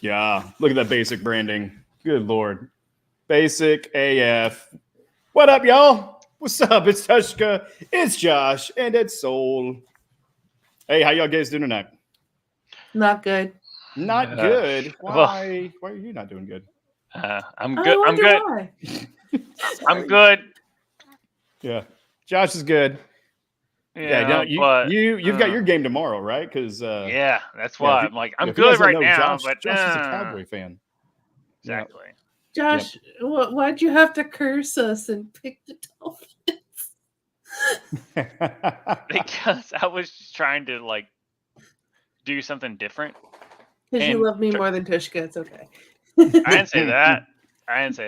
Yeah, look at that basic branding. Good Lord. Basic AF. What up, y'all? What's up? It's Tushka, it's Josh, and it's Soul. Hey, how y'all guys doing tonight? Not good. Not good. Why? Why are you not doing good? I'm I good. I'm wonder good. why. I'm good. Yeah, Josh is good. Yeah, no, you've got your game tomorrow, right? Because yeah, that's why I'm like I'm if you guys good don't right know, now. Josh is a Cowboy fan. Exactly. Josh, why'd you have to curse us and pick the Dolphins? Because I was just trying to like do something different. Because you love me more than Tushka. It's okay. I didn't say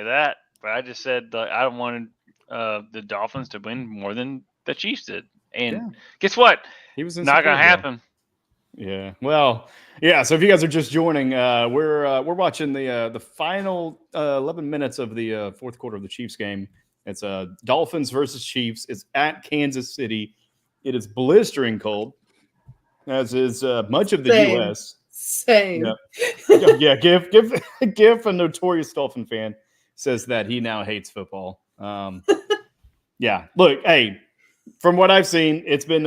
that. But I just said that I wanted the Dolphins to win more than the Chiefs did. And guess what? He was not gonna happen. Yeah. Well, yeah. So if you guys are just joining, we're watching the final 11 minutes of the fourth quarter of the Chiefs game. It's Dolphins versus Chiefs. It's at Kansas City. It is blistering cold, as is much of the U.S. Same. Yeah. Gif, a notorious Dolphin fan, says that he now hates football. Yeah. Look, hey, from what I've seen, it's been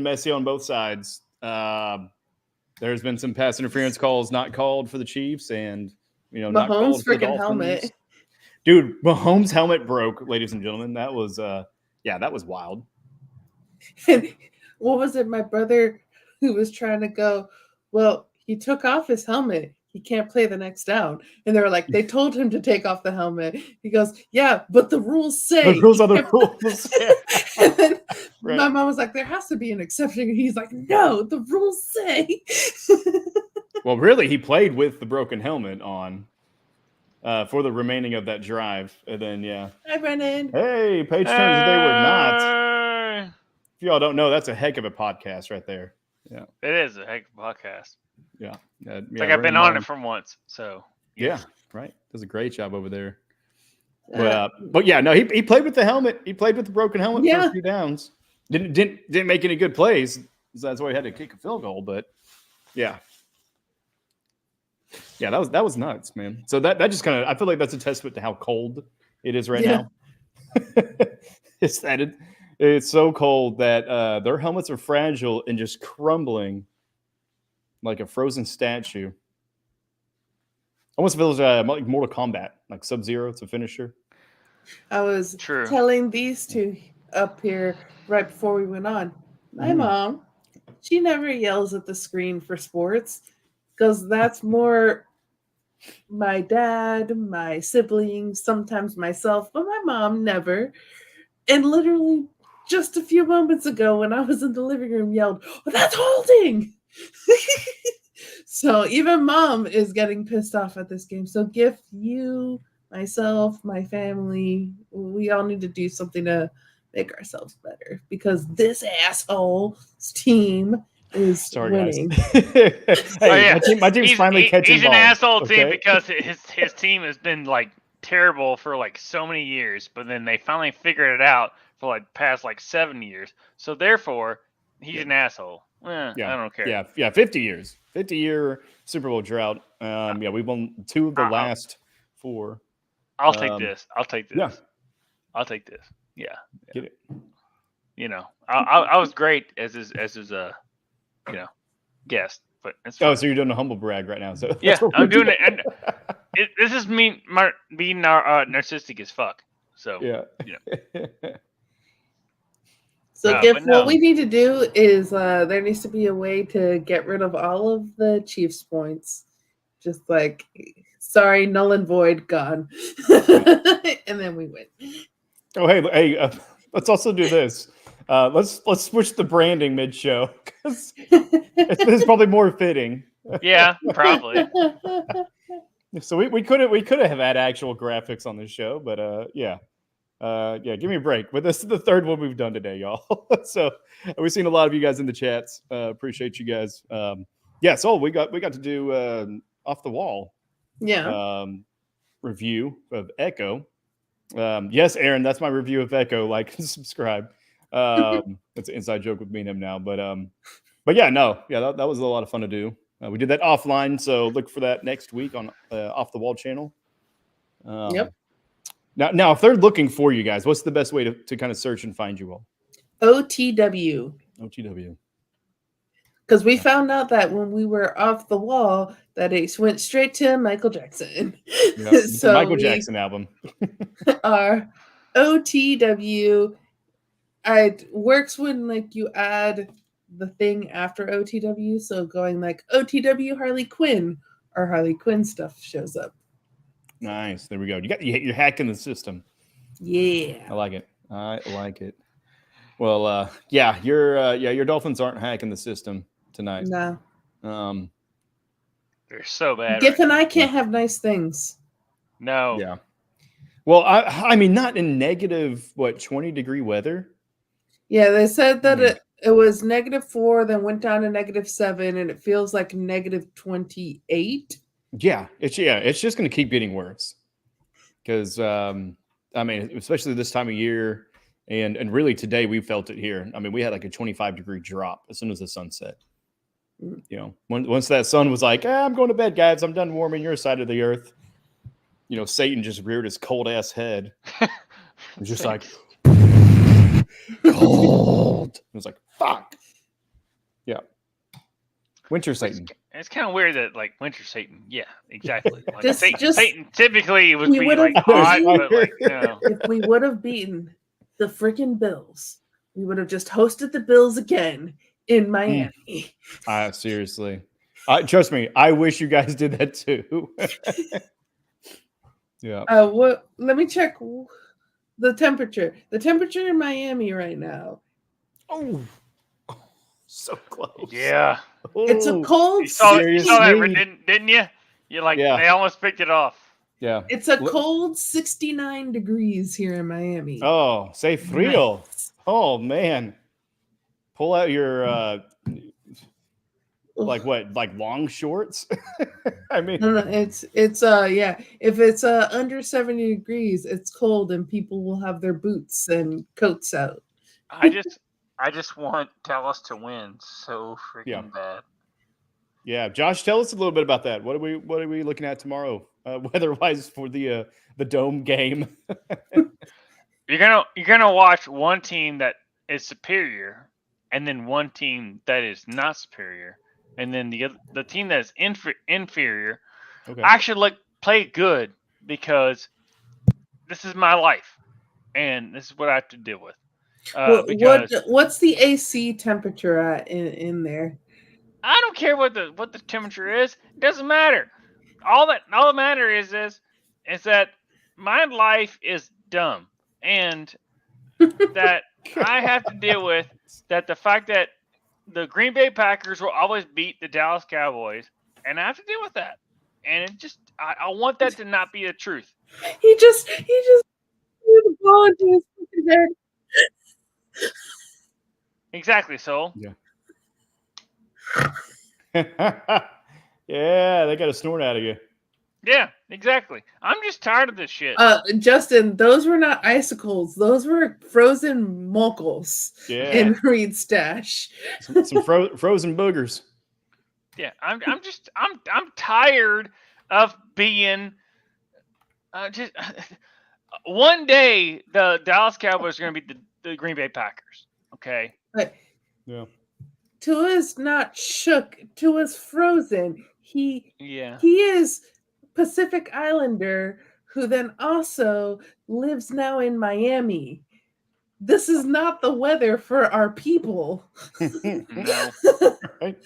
messy on both sides. There's been some pass interference calls not called for the Chiefs, and Mahomes not called for the freaking Dolphins. Helmet. Dude, Mahomes' helmet broke, ladies and gentlemen. That was that was wild. What was it? My brother who was trying to go, well, he took off his helmet. He can't play the next down. And they were like, they told him to take off the helmet. He goes, yeah, but the rules say. The rules are the rules. And then my mom was like, there has to be an exception. And he's like, no, the rules say. Well, really, he played with the broken helmet on for the remaining of that drive. And then, Hi, Brennan. Hey, page turns they were not. If y'all don't know, that's a heck of a podcast right there. Yeah. It is a heck of a podcast. Yeah. It's like I've been on it for once. So yeah, right. Does a great job over there. But yeah, no, he played with the helmet. He played with the broken helmet for a few downs. Didn't make any good plays. So that's why he had to kick a field goal. But yeah, that was nuts, man. So that just kind of, I feel like that's a testament to how cold it is right now. It's so cold that their helmets are fragile and just crumbling like a frozen statue. Almost feels like Mortal Kombat, like Sub-Zero. It's a finisher. I was telling these two up here right before we went on. My mom, she never yells at the screen for sports because that's more my dad, my siblings, sometimes myself, but my mom never. And literally just a few moments ago when I was in the living room yelled, oh, that's holding! So even mom is getting pissed off at this game. So Gift, you, myself, my family, we all need to do something to make ourselves better because this asshole's team is winning. My team's finally catching He's an asshole team because his team has been like terrible for like so many years, but then they finally figured it out for like past like 7 years. So therefore, he's an asshole. I don't care. 50 years. 50-year Super Bowl drought. We won 2 of the last 4. I'll take this. Yeah. I'll take this. Yeah. Get it. I was great as his guest, but it's fine. So you're doing a humble brag right now. So yeah, I'm doing it. And this is me being narcissistic as fuck. So So, what we need to do is there needs to be a way to get rid of all of the Chiefs points. Just like, sorry, null and void, gone. And then we win. Oh, hey, let's also do this. Let's switch the branding mid-show because it's probably more fitting. Yeah, probably. So we could have had actual graphics on this show, but give me a break. But this is the third one we've done today, y'all. So we've seen a lot of you guys in the chats. Appreciate you guys. So we got to do off the wall. Review of Echo. Yes, Aaron, that's my review of Echo. Like and subscribe. That's an inside joke with me and him now. But that was a lot of fun to do. We did that offline, so look for that next week on Off the Wall channel. Yep. Now, if they're looking for you guys, what's the best way to kind of search and find you all? OTW. OTW. Because we found out that when we were off the wall, that it went straight to Michael Jackson. Yep. So Michael Jackson album. Our OTW, it works when like you add the thing after OTW. So going like OTW Harley Quinn, or Harley Quinn stuff shows up. Nice. There we go. You're hacking the system. Yeah. I like it. Well, your Dolphins aren't hacking the system tonight. No. They're so bad. Giff and I can't have nice things. No. Yeah. Well, I mean, not in negative 20-degree weather. Yeah, they said that it was -4, then went down to -7, and it feels like -28. Yeah, it's just going to keep getting worse. Because I mean, especially this time of year, and really today we felt it here. I mean, we had like a 25-degree drop as soon as the sun set. You know, once that sun was like, I'm going to bed, guys. I'm done warming your side of the earth. You know, Satan just reared his cold ass head. It was just like cold. It was like, fuck. Yeah. Winter Satan. It's kind of weird that like winter Satan. Yeah, exactly. Like Just- Satan typically would We be would've- like hot, but like If we would have beaten the freaking Bills, we would have just hosted the Bills again in Miami. Seriously. Trust me, I wish you guys did that too. Yeah. Let me check the temperature. The temperature in Miami right now. Oh, so close. Yeah. It's a cold. You saw that, Seriously? didn't you? You're like, Yeah. they almost picked it off. Yeah. It's a cold 69 degrees here in Miami. Oh, say frio. Nice. Oh man. Pull out your like what? Like long shorts? I mean, No, it's yeah. If it's under 70 degrees, it's cold and people will have their boots and coats out. I just want Dallas to win so freaking bad. yeah. Josh, tell us a little bit about that. What are we looking at tomorrow, weather-wise for the dome game? You're gonna watch one team that is superior, and then one team that is not superior, and then the team that is inferior actually play good, because this is my life, and this is what I have to deal with. What's the AC temperature at in there? I don't care what the temperature is. It doesn't matter. All that matters is that my life is dumb, and that I have to deal with that the fact that the Green Bay Packers will always beat the Dallas Cowboys, and I have to deal with that. And it just I want that to not be the truth. He just threw the ball into his fucking head. Exactly, Soul. Yeah. Yeah, they got a snort out of you. Yeah, exactly. I'm just tired of this shit. Justin, those were not icicles. Those were frozen mochels in Reed's stash. Some frozen boogers. Yeah, I'm tired of being just one day the Dallas Cowboys are going to beat the Green Bay Packers. Okay. But yeah. Tua's not shook. Tua's frozen. He is Pacific Islander who then also lives now in Miami. This is not the weather for our people. No. Right.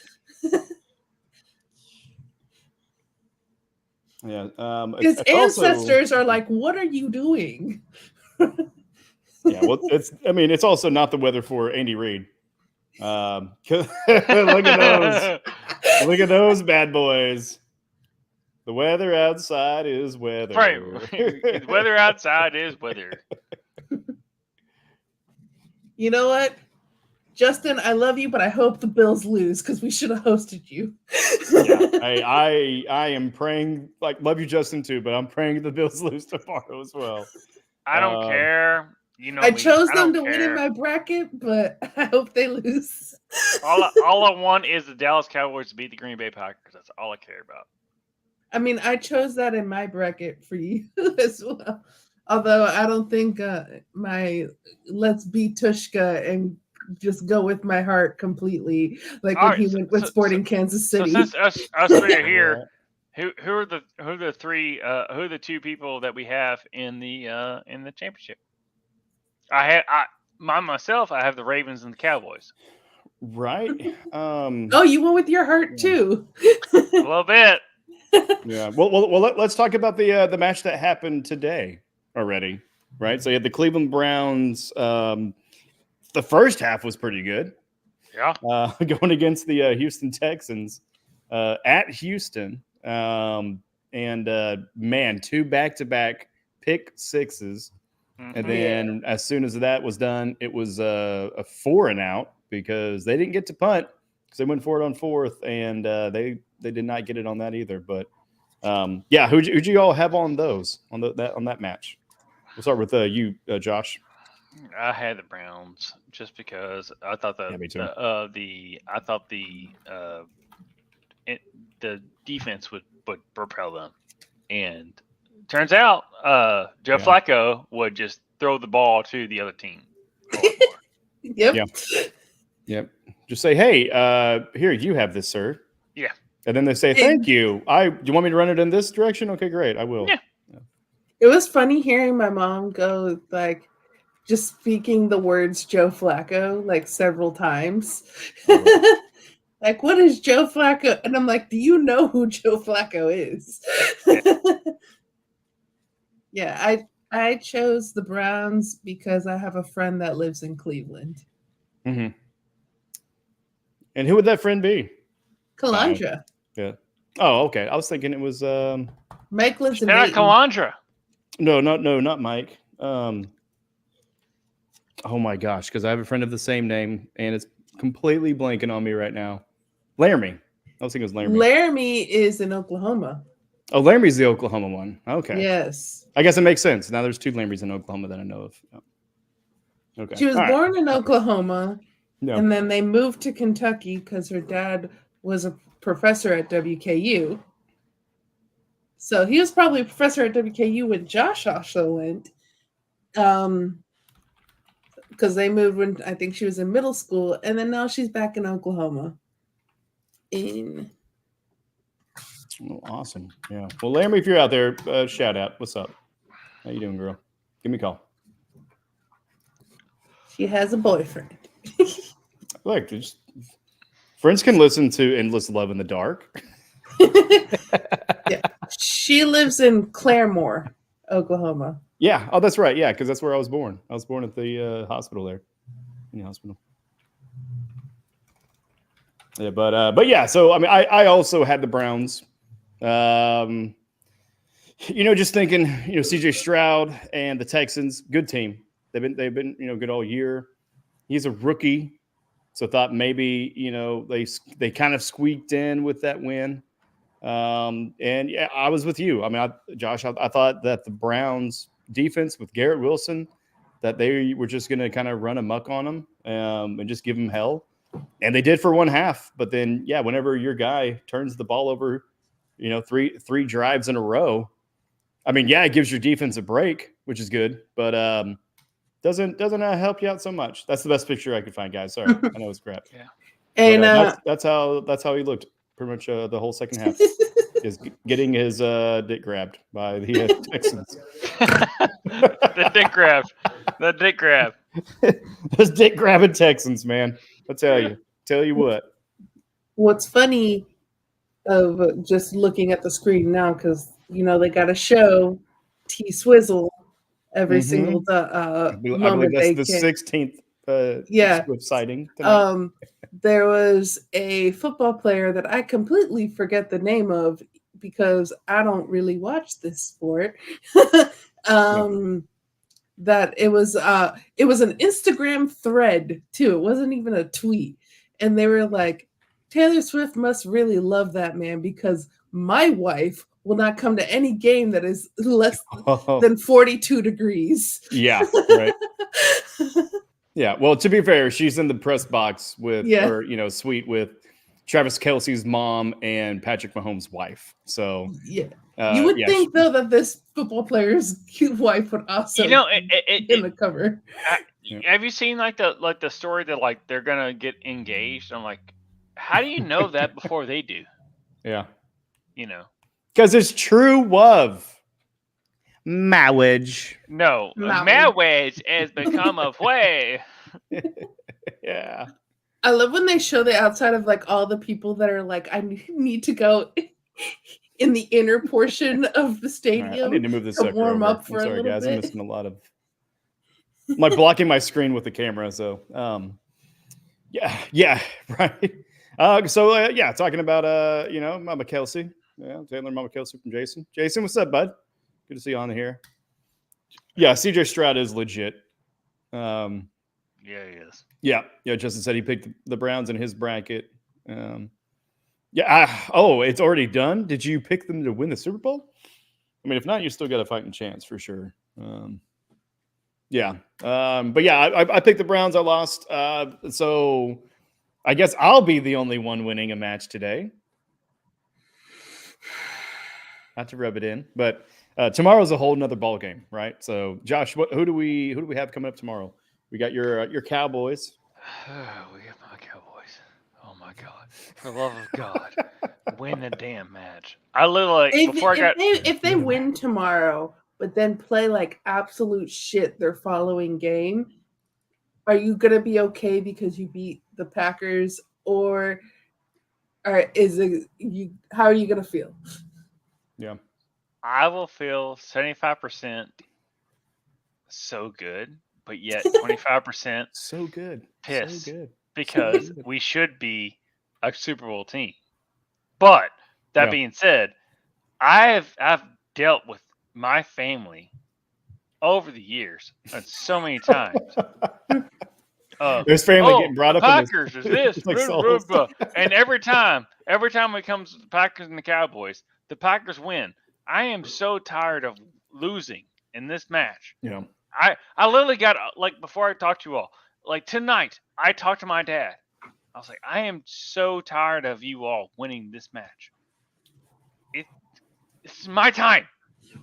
Yeah. His ancestors are like, what are you doing? Yeah, well, it's also not the weather for Andy Reid. Look at those bad boys. The weather outside is weather. Right. The weather outside is weather. You know what? Justin, I love you, but I hope the Bills lose because we should have hosted you. Yeah, I am praying, like, love you, Justin, too, but I'm praying the Bills lose tomorrow as well. I don't care. I chose them to win in my bracket, but I hope they lose. all I want is the Dallas Cowboys to beat the Green Bay Packers. That's all I care about. I mean, I chose that in my bracket for you as well. Although I don't think my let's beat Tushka and just go with my heart completely, like when he went with Sporting Kansas City. So since us three are here, who are the two people that we have in the championship? I have the Ravens and the Cowboys. Right. Oh, you went with your heart too. A little bit. Yeah. Well. Let's talk about the match that happened today already. Right. So you had the Cleveland Browns. The first half was pretty good. Yeah. Going against the Houston Texans at Houston. Man, 2 back-to-back pick sixes. And then as soon as that was done, it was a 4-and-out because they didn't get to punt because they went for it on 4th, and they did not get it on that either. But who'd you all have on those on that match? We'll start with you, Josh. I had the Browns just because I thought the defense would propel them, and turns out Joe Flacco would just throw the ball to the other team. Yep. Just say, hey, here, you have this, sir. Yeah. And then they say, thank you. Do you want me to run it in this direction? Okay, great. I will. Yeah. It was funny hearing my mom go like just speaking the words Joe Flacco like several times. Like, what is Joe Flacco? And I'm like, do you know who Joe Flacco is? Yeah, I chose the Browns because I have a friend that lives in Cleveland. Mm-hmm. And who would that friend be? Calandra. Yeah. Oh, okay. I was thinking it was Mike lives in Calandra. No, not Mike. Oh my gosh, because I have a friend of the same name, and it's completely blanking on me right now. Laramie. I was thinking it was Laramie. Laramie is in Oklahoma. Oh, Laramie's the Oklahoma one. Okay. Yes. I guess it makes sense. Now there's 2 Laramies in Oklahoma that I know of. Okay. She was born in Oklahoma, and then they moved to Kentucky because her dad was a professor at WKU. So he was probably a professor at WKU when Josh also went. Because they moved when I think she was in middle school, and then now she's back in Oklahoma. Awesome. Yeah. Well, Laramie, if you're out there, shout out. What's up? How you doing, girl? Give me a call. She has a boyfriend. Look, just friends can listen to Endless Love in the Dark. Yeah. She lives in Claremore, Oklahoma. Yeah. Oh, that's right. Yeah, because that's where I was born. I was born at the hospital there. In the hospital. Yeah, but yeah. So I mean, I also had the Browns. Just thinking, CJ Stroud and the Texans, good team. They've been good all year. He's a rookie, so thought maybe they kind of squeaked in with that win. And yeah, I was with you. I mean, Josh, I thought that the Browns defense with Garrett Wilson, that they were just going to kind of run amok on them and just give them hell. And they did for one half. But then, yeah, whenever your guy turns the ball over, three drives in a row, I mean, yeah, it gives your defense a break, which is good, but doesn't help you out so much. That's the best picture I could find, guys. Sorry, I know it's crap. Yeah, and that's how he looked pretty much the whole second half. Is getting his dick grabbed by the Texans. The dick grab. Those dick grabbing Texans, man. I tell you what. What's funny of just looking at the screen now, because they got to show T Swizzle every single moment. That's the 16th sighting tonight. There was a football player that I completely forget the name of because I don't really watch this sport. That it was an Instagram thread too. It wasn't even a tweet. And they were like, Taylor Swift must really love that man because my wife will not come to any game that is less than 42 degrees. Yeah, right. Yeah, well, to be fair, she's in the press box with, or suite with Travis Kelce's mom and Patrick Mahomes' wife. So you would think though that this football player's cute wife would also in the cover. Have you seen like the story that like they're gonna get engaged? I'm like, how do you know that before they do? Yeah, because it's true love. Marriage. No, marriage has become a way. Yeah. I love when they show the outside of like all the people that are like, I need to go in the inner portion of the stadium. Right, I need to move this to warm up for a little guys. bit. I'm missing a lot of. I'm like blocking my screen with the camera, so yeah, right. Talking about Mama Kelsey, Taylor, Mama Kelsey from Jason. Jason, what's up, bud? Good to see you on here. Yeah, CJ Stroud is legit. Yeah, he is. Yeah. Justin said he picked the Browns in his bracket. It's already done. Did you pick them to win the Super Bowl? I mean, if not, you still got a fighting chance for sure. I picked the Browns. I lost. So I guess I'll be the only one winning a match today. Not to rub it in, but tomorrow's a whole nother ball game, right? So, Josh, who do we have coming up tomorrow? We got your Cowboys. We got my Cowboys. Oh my God! For the love of God, win the damn match! I literally if they win tomorrow, but then play like absolute shit their following game, are you gonna be okay because you beat the Packers, or how are you gonna feel? Yeah. I will feel 75% so good, but yet 25% so good. Pissed. So good. Because we should be a Super Bowl team. But that being said, I've dealt with my family over the years so many times. There's family getting brought up Packers in this. Is this. And every time it comes to the Packers and the Cowboys, the Packers win. I am so tired of losing in this match. Yeah. I literally got, like, before I talked to you all, like tonight, I talked to my dad. I was like, I am so tired of you all winning this match. It's my time.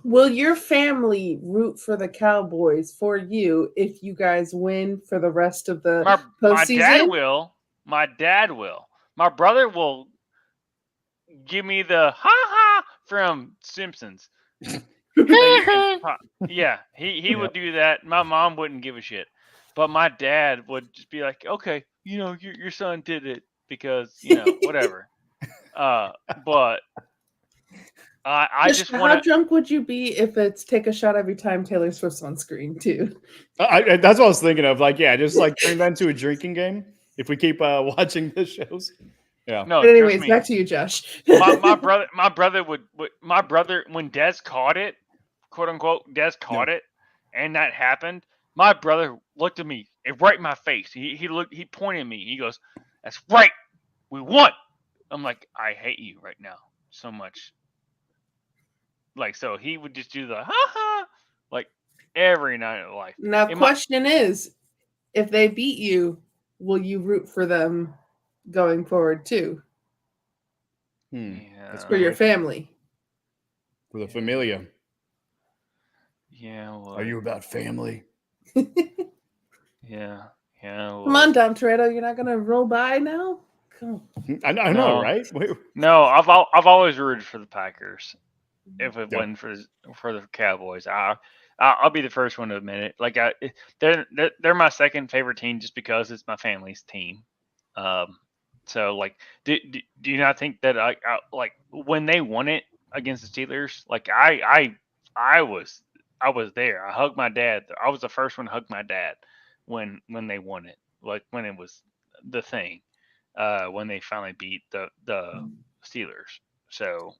Will your family root for the Cowboys for you if you guys win for the rest of the postseason? My dad will. My brother will give me the ha-ha from Simpsons. Yeah, he would do that. My mom wouldn't give a shit. But my dad would just be like, okay, your son did it because, whatever. But I just want to. How drunk would you be if it's take a shot every time Taylor Swift's on screen too? That's what I was thinking of. Like, just like turn that into a drinking game if we keep watching the shows. Yeah. No. But anyways, back to you, Josh. my brother would when Des caught it, quote unquote, caught it, and that happened. My brother looked at me right in my face. He pointed at me. He goes, "That's right, we won." I'm like, I hate you right now so much. Like, so he would just do the ha ha like every night of life. Now, the question is, if they beat you, will you root for them going forward too? Yeah. For your family. For the familia. Yeah. Well, are you about family? Yeah. Well, come on, Dom Toretto, you're not gonna roll by now. Come on. I know, right? No, I've always rooted for the Packers. If it wasn't for the Cowboys, I'll be the first one to admit it. Like they're my second favorite team just because it's my family's team. So like, do you not think that I like when they won it against the Steelers? Like I was there. I hugged my dad. I was the first one to hug my dad when they won it. Like when it was the thing. When they finally beat the Steelers. So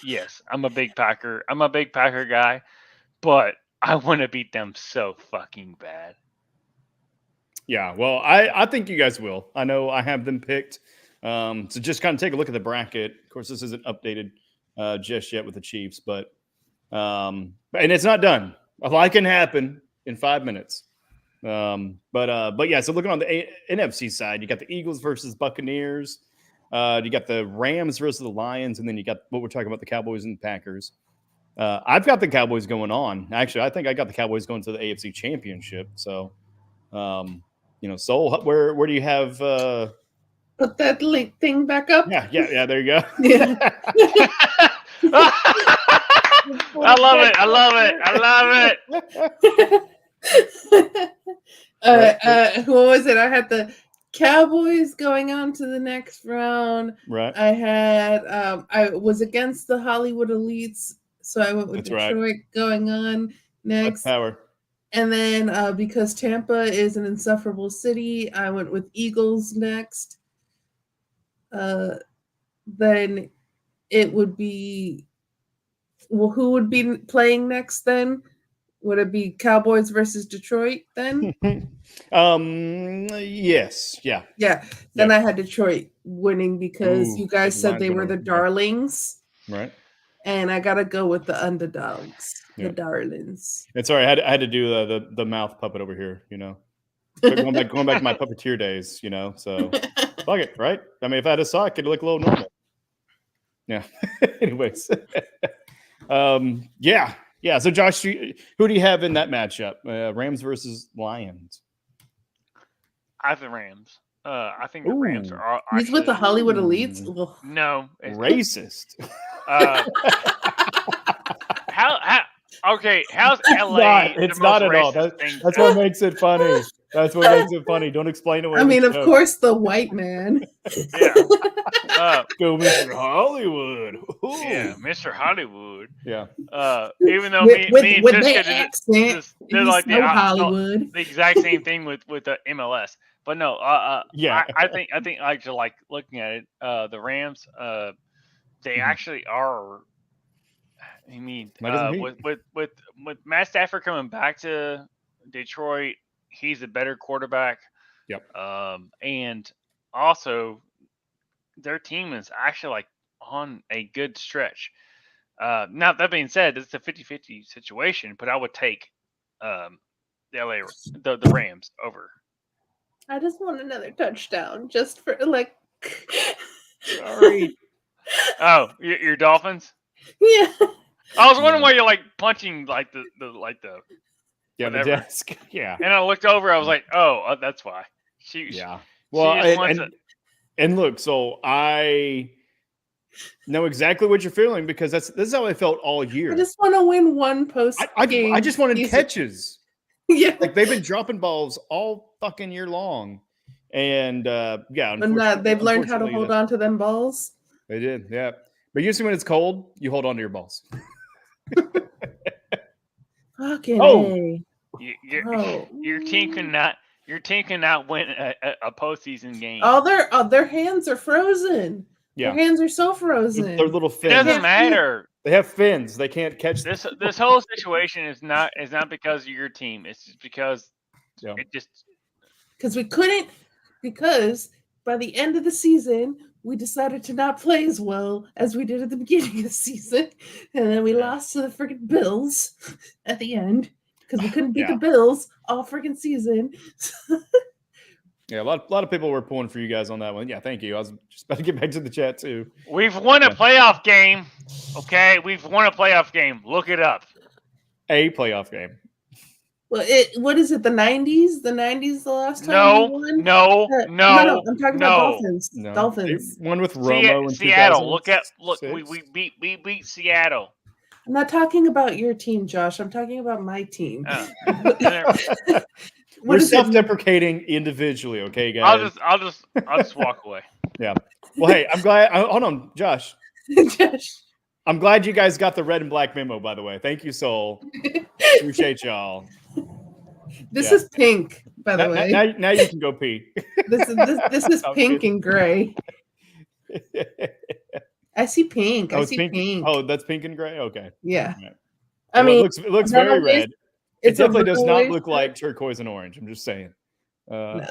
yes, I'm a big Packer guy, but I want to beat them so fucking bad. Yeah, well, I think you guys will. I know I have them picked. So just kind of take a look at the bracket. Of course, this isn't updated just yet with the Chiefs, but and it's not done. A lot can happen in 5 minutes. But yeah, so looking on the NFC side, you got the Eagles versus Buccaneers. You got the Rams versus the Lions, and then you got what we're talking about, the Cowboys and the Packers. I've got the Cowboys going on. Actually, I think I got the Cowboys going to the AFC Championship. So, Soul, where do you have? Put that link thing back up. Yeah. There you go. Yeah. I love it. Who was it? I had the Cowboys going on to the next round. Right. I had I was against the Hollywood Elites, so I went with Detroit going on next. Power. And then because Tampa is an insufferable city, I went with Eagles next. Then it would be, well, who would be playing next then? Would it be Cowboys versus Detroit then? Yes. Yeah. Then I had Detroit winning because you guys said they were the darlings. Right. And I got to go with the underdogs, the darlings. It's all right. I had to do the mouth puppet over here, going back to my puppeteer days, so fuck it, right? I mean, if I had a sock, it'd look a little normal. Yeah. Anyways. Yeah. So Josh, who do you have in that matchup? Rams versus Lions. I have the Rams. I think the Rams are actually, he's with the Hollywood Elites? No. Racist. How's LA? It's not at all. That's what makes it funny. That's what makes it funny. Don't explain it. I mean, of course, the white man. Yeah. Go Mr. Hollywood. Ooh. Yeah, Mr. Hollywood. Yeah. Even though me and Jessica did like Hollywood. The exact same thing with the MLS. But no, yeah. I think like looking at it, the Rams, they actually are. I mean, with Matt Stafford coming back to Detroit, he's a better quarterback. Yep. And also, their team is actually like on a good stretch. Now that being said, it's a 50-50 situation, but I would take the Rams over. I just want another touchdown, just for like. Sorry. Oh, your Dolphins? Yeah. I was wondering why you're like punching like the the desk. Yeah. And I looked over. I was like, oh, that's why. Well, and look, so I know exactly what you're feeling because this is how I felt all year. I just want to win one post game. I just wanted catches. Yeah. Like they've been dropping balls all fucking year long. And but they've learned how to hold on to them balls. They did, yeah. But usually when it's cold, you hold on to your balls. Fucking your team cannot win a postseason game. Their hands are frozen. Yeah. Their hands are so frozen. They're little fins. It doesn't matter. They have fins. They can't catch this whole situation is not because of your team. It's just because we couldn't, because by the end of the season we decided to not play as well as we did at the beginning of the season, and then we lost to the freaking Bills at the end because we couldn't beat the Bills all freaking season. Yeah, a lot of people were pulling for you guys on that one. Yeah, thank you. I was just about to get back to the chat too. We've won a playoff game. Okay, we've won a playoff game. Look it up. A playoff game. Well, what is it? The 90s? The 90s the last time we won? No. I'm talking about Dolphins. No. Dolphins. One with Romo in Seattle. Look, we beat Seattle. I'm not talking about your team, Josh. I'm talking about my team. We're self-deprecating individually, okay, guys? I'll just walk away. Yeah. Well, hey, I'm glad. Hold on, Josh. I'm glad you guys got the red and black memo, by the way. Thank you, Soul. Appreciate y'all. This is pink, by the way. Now you can go pee. This is pink and gray. I see pink. I see pink. Oh, that's pink and gray? Okay. Yeah. Right. I mean, it looks very red. It definitely does not look like turquoise and orange. I'm just saying. No.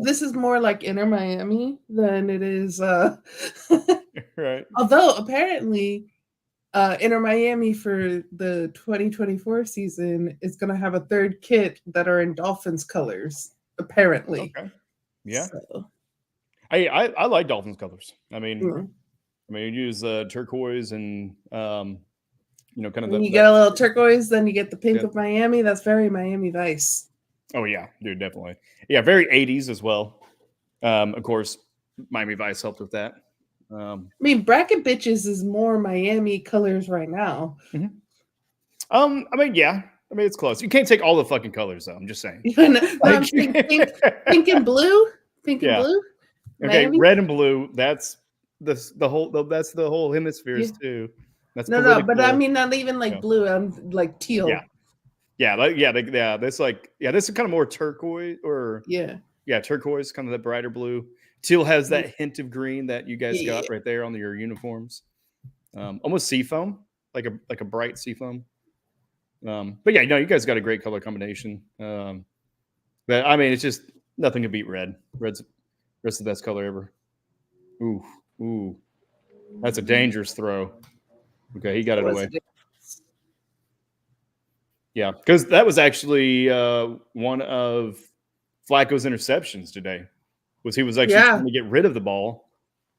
This is more like Inter Miami than it is. Right. Although apparently, Inter Miami for the 2024 season is going to have a third kit that are in Dolphins colors. Apparently. Okay. Yeah. So. I like Dolphins colors. I mean, Mm. you use turquoise and kind of. When you get a little turquoise, then you get the pink of Miami. That's very Miami Vice. Oh yeah, dude, definitely. Yeah, very 80s as well. Of course, Miami Vice helped with that. I mean, Bracket Bitches is more Miami colors right now. Mm-hmm. I mean, yeah. I mean, it's close. You can't take all the fucking colors, though. I'm just saying. I'm saying pink and blue. Pink and blue. Okay, Miami? red and blue. That's the whole hemispheres too. That's no, but I mean not even like blue. I'm like teal. This is kind of more turquoise or turquoise, kind of the brighter blue. Teal has that hint of green that you guys got right there on your uniforms. Almost seafoam, like a bright seafoam. But yeah, no, you guys got a great color combination. But I mean, it's just nothing to beat red. Red's the best color ever. Ooh, that's a dangerous throw. Okay, he got it away. Yeah, because that was actually one of Flacco's interceptions today. He was actually trying to get rid of the ball,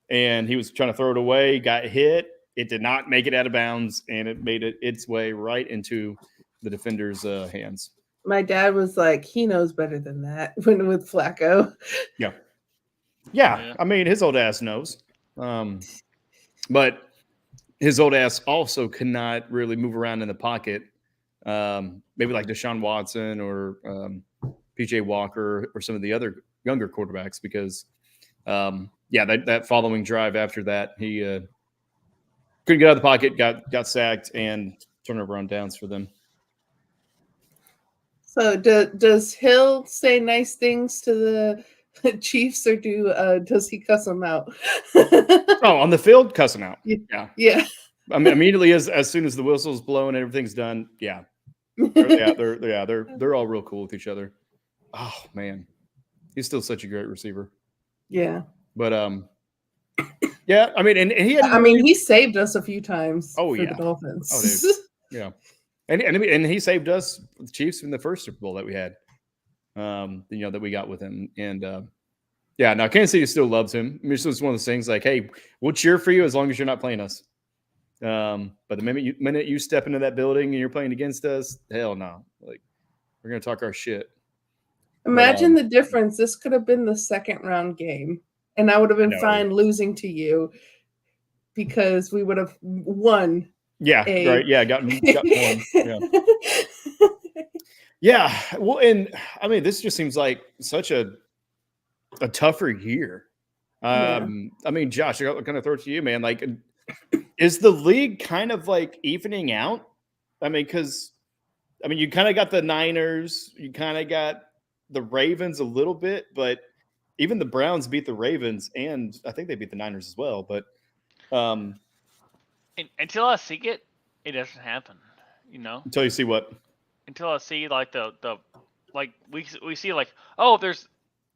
and he was trying to throw it away. Got hit. It did not make it out of bounds, and it made its way right into the defender's hands. My dad was like, he knows better than that when with Flacco. Yeah. I mean, his old ass knows. But his old ass also cannot really move around in the pocket. Maybe like Deshaun Watson or PJ Walker or some of the other younger quarterbacks, because that following drive after that, he couldn't get out of the pocket, got sacked, and turnover on downs for them. So does Hill say nice things to the Chiefs, or does he cuss them out? On the field, cuss them out. Yeah. I mean, immediately as soon as the whistle's blown and everything's done, they're all real cool with each other. Oh man, he's still such a great receiver. Yeah. But I mean, and he saved us a few times for the Dolphins. Oh, dude. Yeah. And he saved us, the Chiefs, in the first Super Bowl that we had, that we got with him. And now Kansas City still loves him. I mean, it's just one of those things like, hey, we'll cheer for you as long as you're not playing us. But the minute you step into that building and you're playing against us, hell no. Like, we're gonna talk our shit. Imagine the difference. This could have been the second round game, and I would have been fine losing to you because we would have won. Yeah, right. Yeah, got one. Yeah. Yeah. Well, and I mean, this just seems like such a tougher year. I mean, Josh, I'm gonna throw it to you, man. Like, is the league kind of like evening out? I mean, because you kind of got the Niners, you kind of got the Ravens a little bit, but even the Browns beat the Ravens, and I think they beat the Niners as well. But until I see it, it doesn't happen. Until you see what? Until I see like the like we see like, oh, there's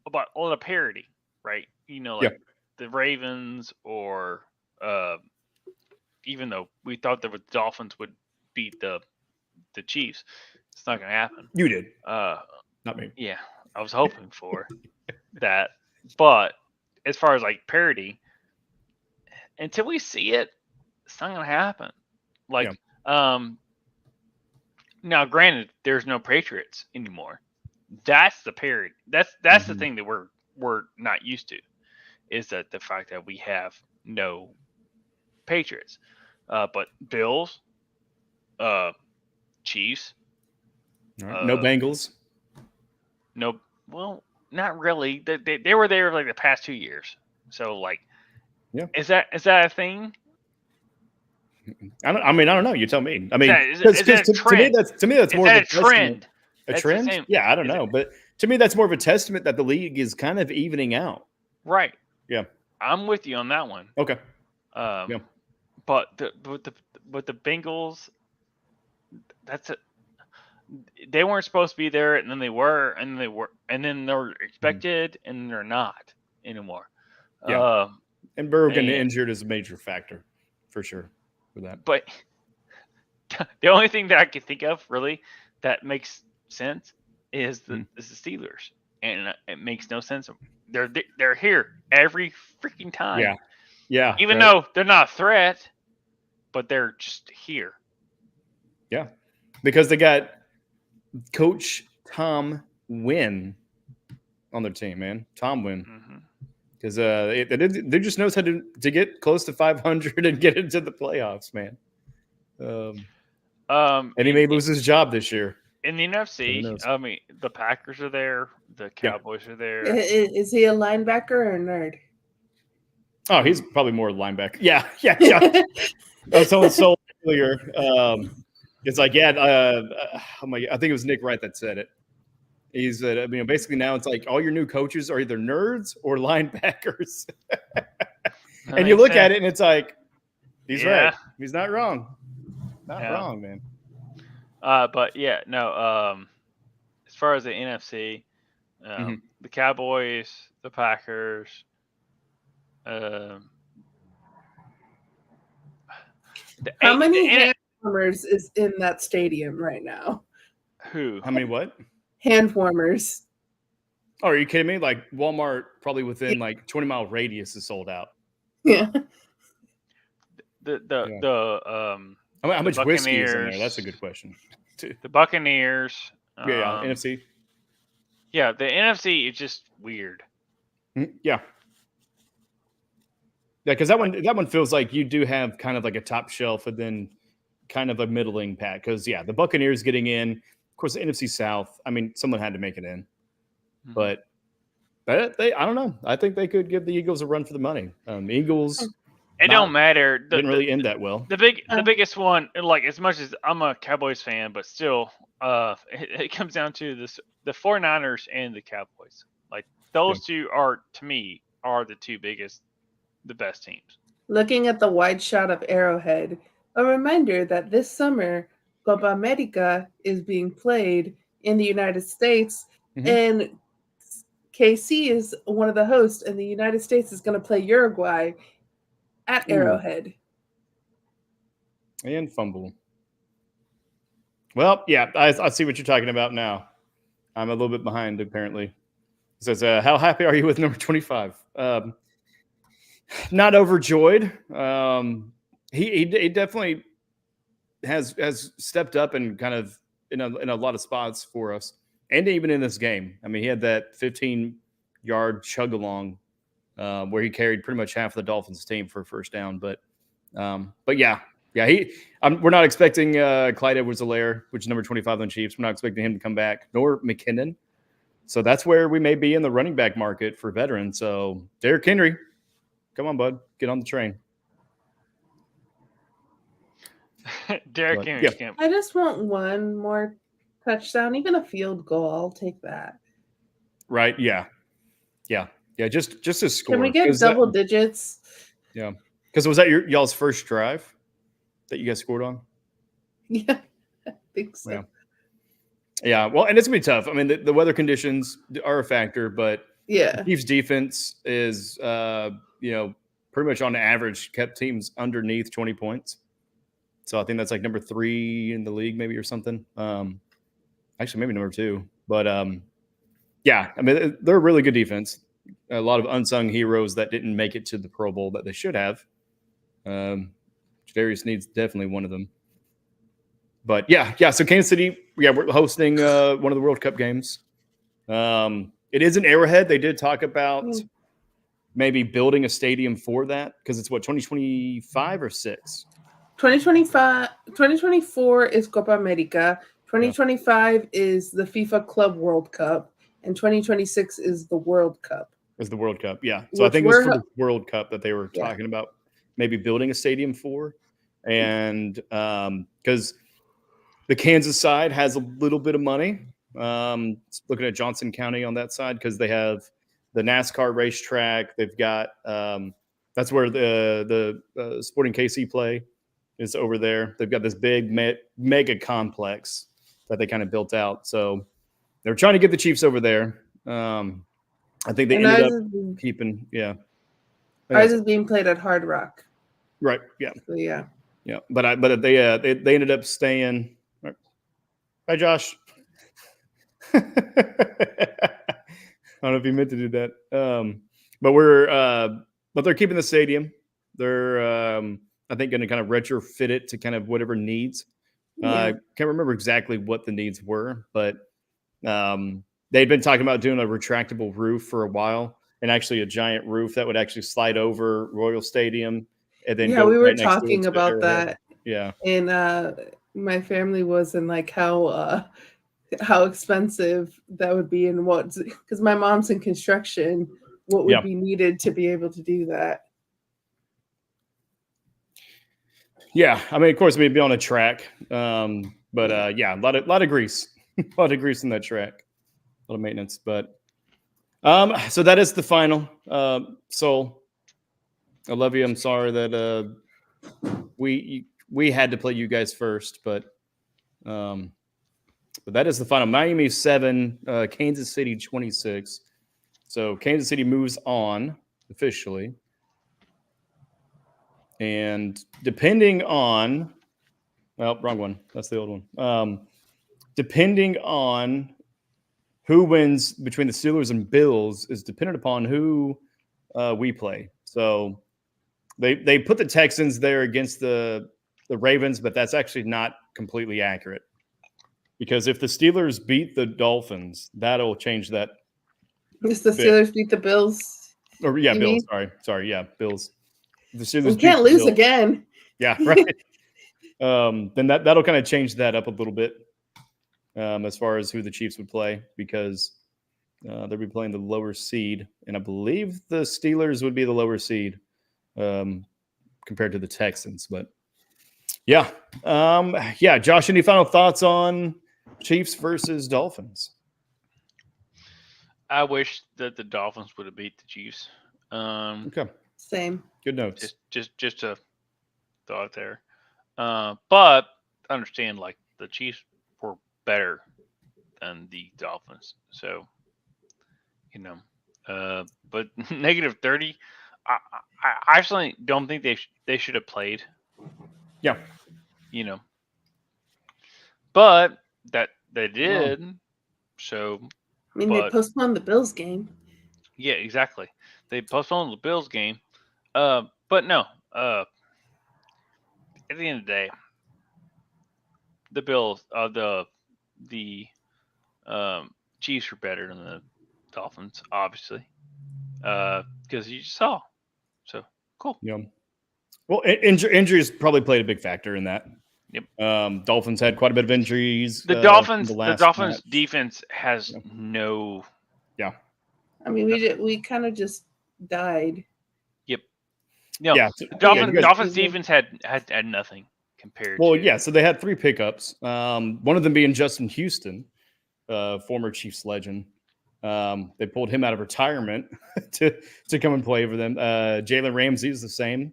about a lot of parity, right? The Ravens, or even though we thought that the Dolphins would beat the Chiefs, it's not gonna happen. You did. Not me. Yeah, I was hoping for that, but as far as like parity, until we see it, it's not gonna happen. Like, now granted, there's no Patriots anymore. That's the parity. That's the thing that we're not used to, is that the fact that we have no Patriots, but Bills, Chiefs, no Bengals. No, well, not really. They were there like the past 2 years. So like, is that a thing? I don't know. You tell me. I mean, is that a trend? To me, that's more of a trend. A trend? Yeah, I don't know, but to me, that's more of a testament that the league is kind of evening out. Right. Yeah, I'm with you on that one. Okay. But the Bengals, they weren't supposed to be there, and then they were, and then they're expected, and they're not anymore. Yeah. And Burrow getting injured is a major factor for sure for that. But the only thing that I can think of really that makes sense is the Steelers, and it makes no sense. They're here every freaking time. Yeah. Even though they're not a threat, but they're just here. Yeah, because they got Coach Tom Wynn on their team, man. Tom Wynn. Because they just knows how to get close to 500 and get into the playoffs, man. And he may lose his job this year. In the NFC, I mean, the Packers are there. The Cowboys are there. Is he a linebacker or a nerd? Oh, he's probably more linebacker. Yeah. I was telling Sol earlier. It's like, I think it was Nick Wright that said it. He said, basically now it's like all your new coaches are either nerds or linebackers. And you look at it and it's like, he's right. He's not wrong. Not wrong, man. But as far as the NFC, the Cowboys, the Packers, how many hand warmers is in that stadium right now? Who? How many what? Hand warmers. Oh, are you kidding me? Like Walmart, probably within like 20-mile radius is sold out. Yeah. How much whiskey is in there? That's a good question. The Buccaneers. NFC. Yeah, the NFC is just weird. Yeah. Yeah, because that one feels like you do have kind of like a top shelf and then kind of a middling pack. Because the Buccaneers getting in, of course, the NFC South. I mean, someone had to make it in, but I don't know. I think they could give the Eagles a run for the money. Eagles. It don't matter. Didn't really end that well. The biggest one, like as much as I'm a Cowboys fan, but still, it comes down to the 49ers and the Cowboys. Like those two are, to me, are the best teams. Looking at the wide shot of Arrowhead, a reminder that this summer Copa America is being played in the United States, and KC is one of the hosts, and the United States is going to play Uruguay at Arrowhead. And fumble. Well, I see what you're talking about now. I'm a little bit behind, apparently. It says, how happy are you with number 25? Not overjoyed. He definitely has stepped up and kind of in a lot of spots for us. And even in this game. I mean, he had that 15-yard chug along where he carried pretty much half of the Dolphins team for a first down. But we're not expecting Clyde Edwards-Helaire, which is number 25 on the Chiefs. We're not expecting him to come back, nor McKinnon. So that's where we may be in the running back market for veterans. So Derrick Henry, come on, bud, get on the train. Derrick Henry. Yeah. I just want one more touchdown, even a field goal. I'll take that. Right? Yeah. Just a score. Can we get double digits? Yeah. Because was that y'all's first drive that you guys scored on? Yeah, I think so. Yeah. Well, and it's gonna be tough. I mean, the weather conditions are a factor, but Chiefs defense is pretty much on average kept teams underneath 20 points. So I think that's like number 3 in the league, maybe, or something. Actually, maybe number 2. But I mean, they're a really good defense. A lot of unsung heroes that didn't make it to the Pro Bowl that they should have. Jadarius Sneed's definitely one of them. But so Kansas City, we're hosting one of the World Cup games. It is an Arrowhead. They did talk about maybe building a stadium for that because it's 2025 or 6? 2024 is Copa America. 2025 is the FIFA Club World Cup, and 2026 is the World Cup. Is the World Cup, yeah. So I think it was for the World Cup that they were talking about maybe building a stadium for. And because the Kansas side has a little bit of money, looking at Johnson County on that side because they have the NASCAR racetrack. They've got that's where the Sporting KC play is over there. They've got this big mega complex that they kind of built out. So they were trying to get the Chiefs over there. I think they ended up keeping, Ours is being played at Hard Rock. Right. Yeah. So, yeah. Yeah. But they ended up staying. Right. Hi, Josh. I don't know if you meant to do that. But they're keeping the stadium. They're, I think, going to kind of retrofit it to kind of whatever needs. I can't remember exactly what the needs were, but they'd been talking about doing a retractable roof for a while, and actually a giant roof that would actually slide over Royal Stadium. And then we were talking about that. Yeah. And my family was in like how expensive that would be, and what, because my mom's in construction, what would be needed to be able to do that. Yeah, I mean, of course, we'd be on a track, but a lot of grease, a lot of grease in that track, a lot of maintenance. But so that is the final. So I love you. I'm sorry that we had to play you guys first, but that is the final. Miami 7, Kansas City 26. So Kansas City moves on officially. And depending on, wrong one. That's the old one. Depending on who wins between the Steelers and Bills is dependent upon who we play. So they put the Texans there against the Ravens, but that's actually not completely accurate. Because if the Steelers beat the Dolphins, that'll change that. If the Steelers beat the Bills? Or Bills. Mean? Sorry. Yeah, Bills. We can't lose again. Yeah, right. Then that'll kind of change that up a little bit as far as who the Chiefs would play, because they'll be playing the lower seed, and I believe the Steelers would be the lower seed compared to the Texans. But Josh, any final thoughts on Chiefs versus Dolphins? I wish that the Dolphins would have beat the Chiefs. Okay. Same. Good notes. Just a thought there. But understand, like, the Chiefs were better than the Dolphins. So, but -30, I actually don't think they should have played. Yeah. But that they did. Oh. So, they postponed the Bills game. Yeah, exactly. They postponed the Bills game. But no. At the end of the day, the Bills, the Chiefs were better than the Dolphins, obviously, because you just saw. So cool. Yeah. Well, injuries probably played a big factor in that. Yep. Dolphins had quite a bit of injuries. The Dolphins defense has no. Yeah. I mean, we kind of just died. Yep. No. Yeah. Dolphins defense had nothing compared. Well, so they had 3 pickups. One of them being Justin Houston, former Chiefs legend. They pulled him out of retirement to come and play for them. Jalen Ramsey is the same.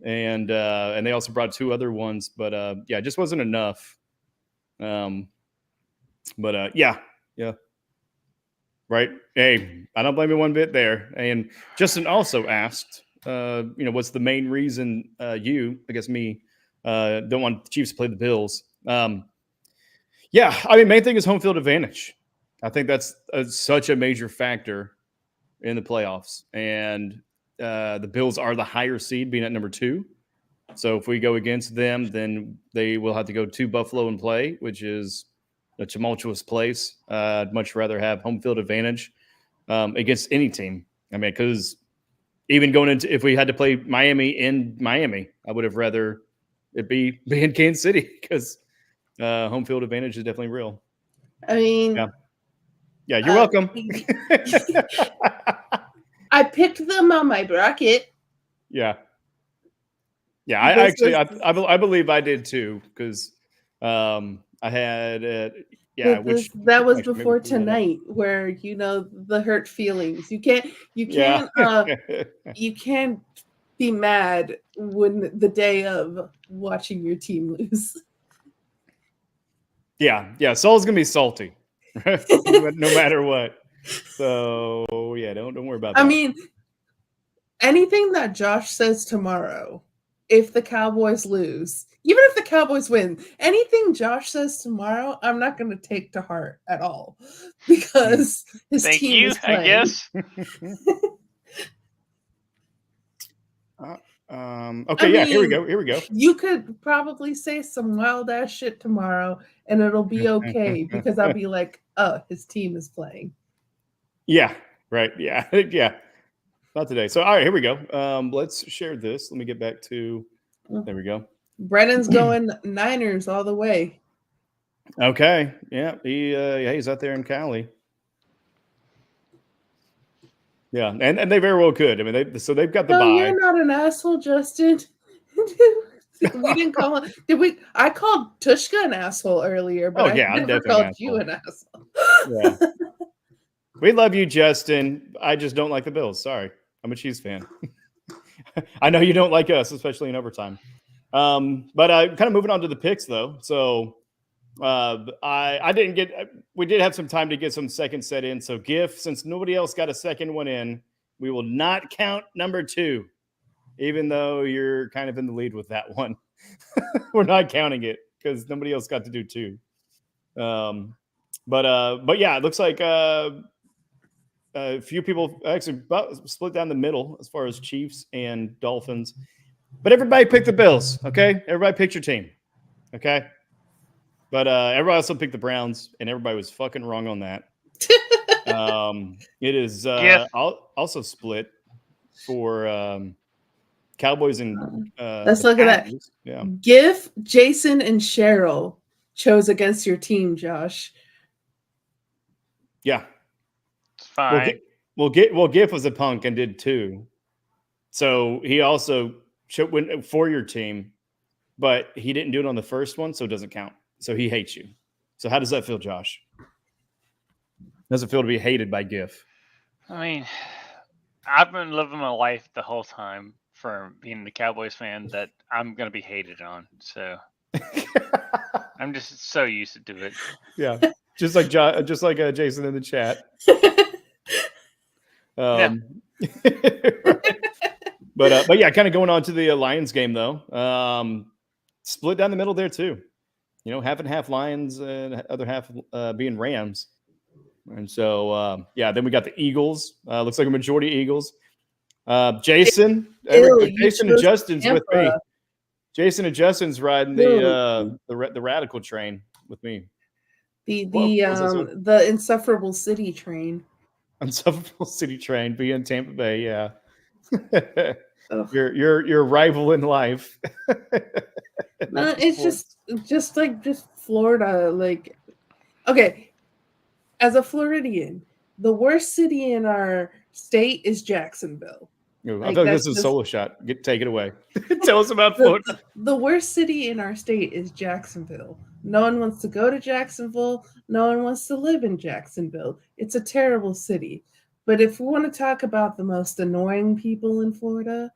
And they also brought 2 other ones, but it just wasn't enough. Right. Hey, I don't blame you one bit there. And Justin also asked, what's the main reason I guess me, don't want the Chiefs to play the Bills? Main thing is home field advantage. I think that's such a major factor in the playoffs. And the Bills are the higher seed, being at number 2. So if we go against them, then they will have to go to Buffalo and play, which is a tumultuous place. I'd much rather have home field advantage against any team. I mean, because even going into, if we had to play Miami in Miami, I would have rather it be in Kansas City, because home field advantage is definitely real. I mean, yeah, you're welcome. I picked them on my bracket. Yeah. I believe I did too, because I had that was before tonight, where the hurt feelings. You can't be mad when the day of watching your team lose. Yeah. Soul's gonna be salty, no matter what. So yeah, don't worry about that. I mean, anything that Josh says tomorrow, if the Cowboys lose, even if the Cowboys win, anything Josh says tomorrow, I'm not going to take to heart at all because his team is playing. I guess. Okay, here we go. You could probably say some wild ass shit tomorrow, and it'll be okay because I'll be like, "Oh, his team is playing." Yeah, right. Yeah, yeah. Not today. So, all right, here we go. Let's share this. Let me get back to. There we go. Brennan's going Niners all the way. Okay. Yeah, he's out there in Cali. Yeah, and they very well could. I mean, they've got the bye. You're not an asshole, Justin. We didn't call him. Did we? I called Tushka an asshole earlier, but I never called you an asshole. Yeah. We love you, Justin. I just don't like the Bills. Sorry, I'm a Chiefs fan. I know you don't like us, especially in overtime. But kind of moving on to the picks, though. So I didn't get. We did have some time to get some second set in. So GIF, since nobody else got a second one in, we will not count number 2, even though you're kind of in the lead with that one. We're not counting it because nobody else got to do 2. But yeah, it looks like a few people actually about split down the middle as far as Chiefs and Dolphins. But everybody picked the Bills, okay? Everybody picked your team, okay? But everybody also picked the Browns, and everybody was fucking wrong on that. It is also split for Cowboys and let's look at that. Yeah. GIF, Jason, and Cheryl chose against your team, Josh. Yeah. It's fine. Well, GIF was a punk and did 2. So he also went for your team, but he didn't do it on the first one, so it doesn't count. So he hates you. So how does that feel, Josh? Does it feel to be hated by GIF? I mean, I've been living my life the whole time for being the Cowboys fan that I'm going to be hated on. So I'm just so used to it. Yeah. Just like Jason in the chat. Yeah. But yeah, kind of going on to the Lions game though. Split down the middle there too. You know, half and half Lions and other half being Rams. And so yeah, then we got the Eagles. Looks like a majority Eagles. Jason and Justin's with me. Jason and Justin's riding the radical train with me. The insufferable city train. Insufferable city train being Tampa Bay, yeah. your rival in life. It's just Florida. Like, okay, as a Floridian, the worst city in our state is Jacksonville. I feel like this is a solo shot. Take it away. Tell us about Florida. The worst city in our state is Jacksonville. No one wants to go to Jacksonville. No one wants to live in Jacksonville. It's a terrible city. But if we want to talk about the most annoying people in Florida,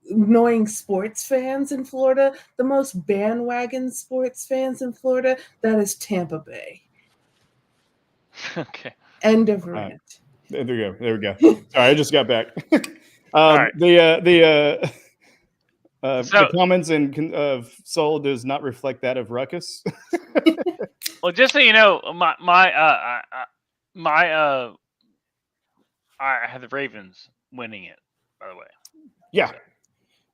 annoying sports fans in Florida, the most bandwagon sports fans in Florida, that is Tampa Bay. Okay. End of rant. There we go. Sorry, I just got back. Right. The comments of Soul does not reflect that of Ruckus. Well, just so you know, I had the Ravens winning it, by the way. Yeah. So.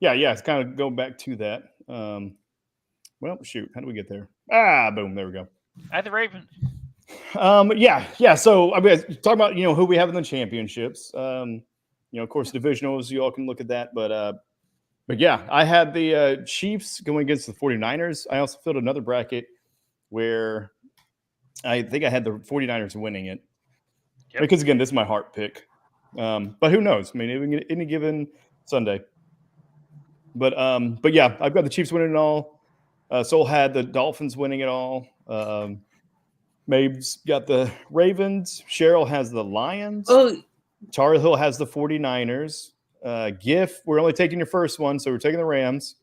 Yeah. It's kind of going back to that. Well, shoot, how do we get there? Boom, there we go. I had the Ravens. Yeah. So I mean, talking about who we have in the championships. Of course, divisionals. You all can look at that, but yeah, I had the Chiefs going against the 49ers. I also filled another bracket where I think I had the 49ers winning it. Yep. Because again, this is my heart pick. But who knows? I mean, any given Sunday. But yeah, I've got the Chiefs winning it all. Soul had the Dolphins winning it all. Mabe's got the Ravens. Cheryl has the Lions. Oh, Tar Heel has the 49ers. GIF, we're only taking your first one, so we're taking the Rams.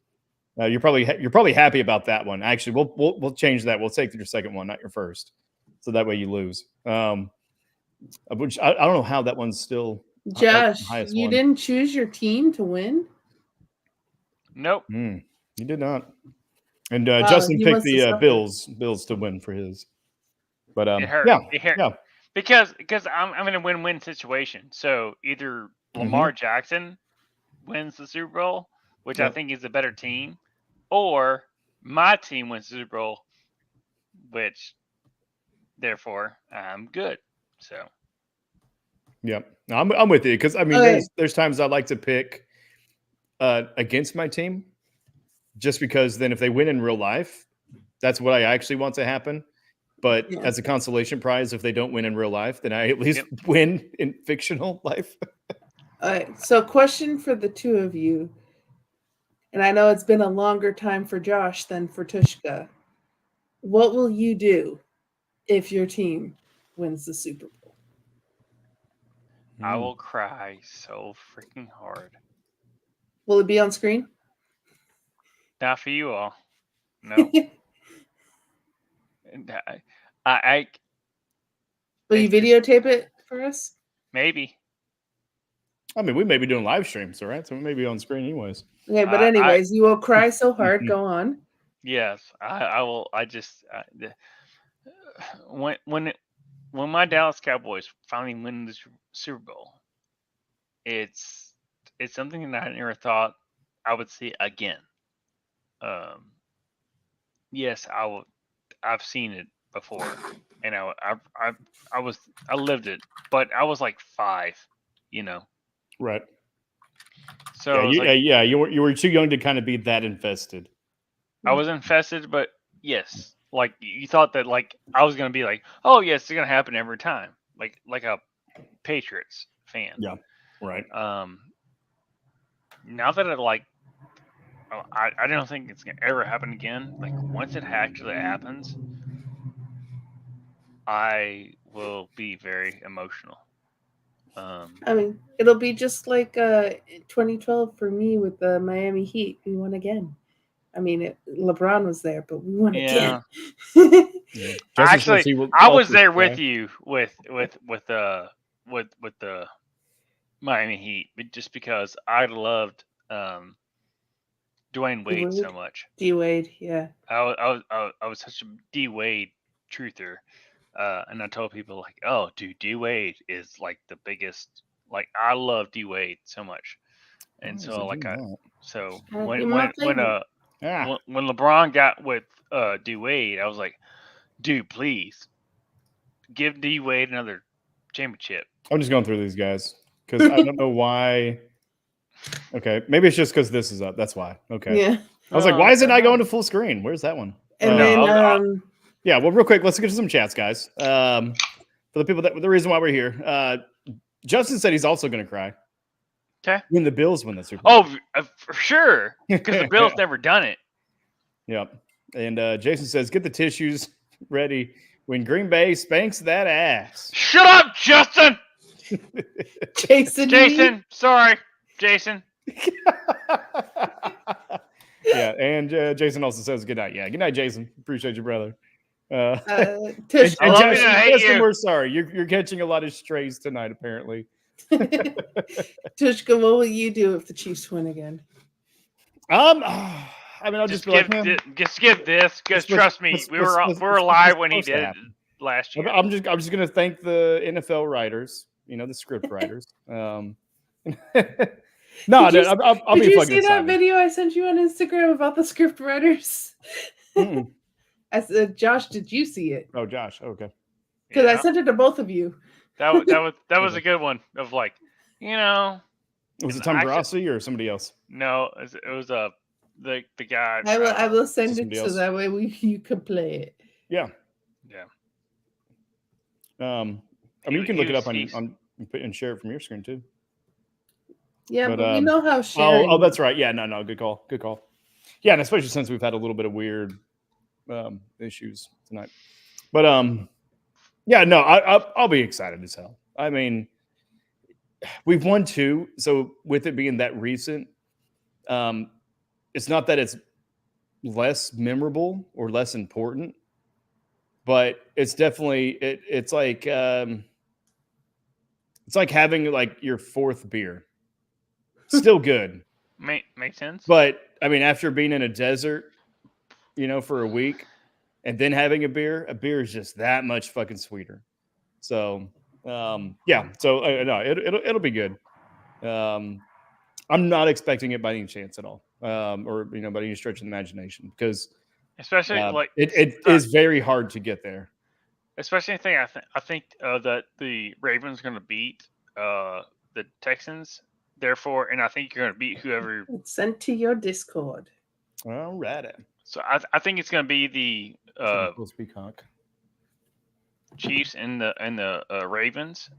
You're probably happy about that one. Actually, we'll change that. We'll take your second one, not your first, so that way you lose. Which I don't know how that one's still. Josh, you didn't choose your team to win? Nope. You did not. And Justin picked the Bills to win for his. But it hurt. It hurt. Yeah. Because I'm in a win-win situation. So either Lamar Jackson wins the Super Bowl, which I think is a better team, or my team wins the Super Bowl, which therefore I'm good. So. Yeah, I'm with you because I mean, there's times I like to pick against my team, just because then if they win in real life, that's what I actually want to happen. But as a consolation prize, if they don't win in real life, then I at least win in fictional life. All right. So, question for the two of you, and I know it's been a longer time for Josh than for Tushka. What will you do if your team wins the Super Bowl? I will cry so freaking hard. Will it be on screen? Not for you all. No. Will you videotape it for us? Maybe. I mean, we may be doing live streams, all right? So we may be on screen anyways. Okay, but anyways, you will cry so hard. Go on. Yes, I will. When my Dallas Cowboys finally win the Super Bowl, it's something that I never thought I would see again. Yes, I will. I've seen it before, and I lived it, but I was like 5, Right. So you were too young to kind of be that invested. I was invested, but yes, like you thought that like I was gonna be like, oh yes, it's gonna happen every time, like a Patriots fan. Yeah. Right. Now that I don't think it's gonna ever happen again. Like once it actually happens, I will be very emotional. I mean, it'll be just like 2012 for me with the Miami Heat. We won again. I mean, LeBron was there, but we won again. Yeah. Actually, I was there with you with the Miami Heat, but just because I loved Dwayne Wade so much. D Wade, yeah. I was such a D Wade truther. And I told people like, oh, dude, D Wade is like the biggest. Like, I love D Wade so much, and so like when LeBron got with D Wade, I was like, dude, please give D Wade another championship. I'm just going through these guys because I don't know why. Okay, maybe it's just because this is up. That's why. Okay. Yeah. I was like, why is it not going to full screen? Where's that one? And then yeah, well, real quick, let's get to some chats, guys. For the people the reason why we're here, Justin said he's also going to cry. Okay. When the Bills win the Super Bowl. Oh, for sure, because the Bills never done it. Yep. And Jason says, get the tissues ready when Green Bay spanks that ass. Shut up, Justin. Jason, sorry, Jason. Yeah, and Jason also says good night. Yeah, good night, Jason. Appreciate you, brother. Tush, Justin, we're sorry. You're catching a lot of strays tonight, apparently. Tushka, what will you do if the Chiefs win again? I mean, I'll just skip this because trust me, we were alive when he did it last year. I'm just gonna thank the NFL writers, the script writers. No, I'll be fucking Did you see that video I sent you on Instagram about the script writers? I said, Josh, did you see it? Oh, Josh, okay. Because I sent it to both of you. That was a good one. Of like, was it Tom Grossi or somebody else? No, it was the guy. I will send it so that way you could play it. Yeah. I mean, you can look it up on and share it from your screen too. Yeah, but we know how sharing. Oh, that's right. Yeah, no, good call. Yeah, and especially since we've had a little bit of weird issues tonight. But yeah, no, I'll be excited as hell. I mean, we've won 2, so with it being that recent, it's not that it's less memorable or less important, but it's definitely it's like having like your fourth beer. Still good. Makes sense. But I mean, after being in a desert, for a week and then having a beer is just that much fucking sweeter. So, yeah. So no, it'll be good. I'm not expecting it by any chance at all, or by any stretch of the imagination, because especially it is very hard to get there. Especially I think that the Ravens are going to beat the Texans. Therefore, and I think you're going to beat whoever. It's sent to your Discord. All right. So I think it's going to be the Chiefs and the Ravens,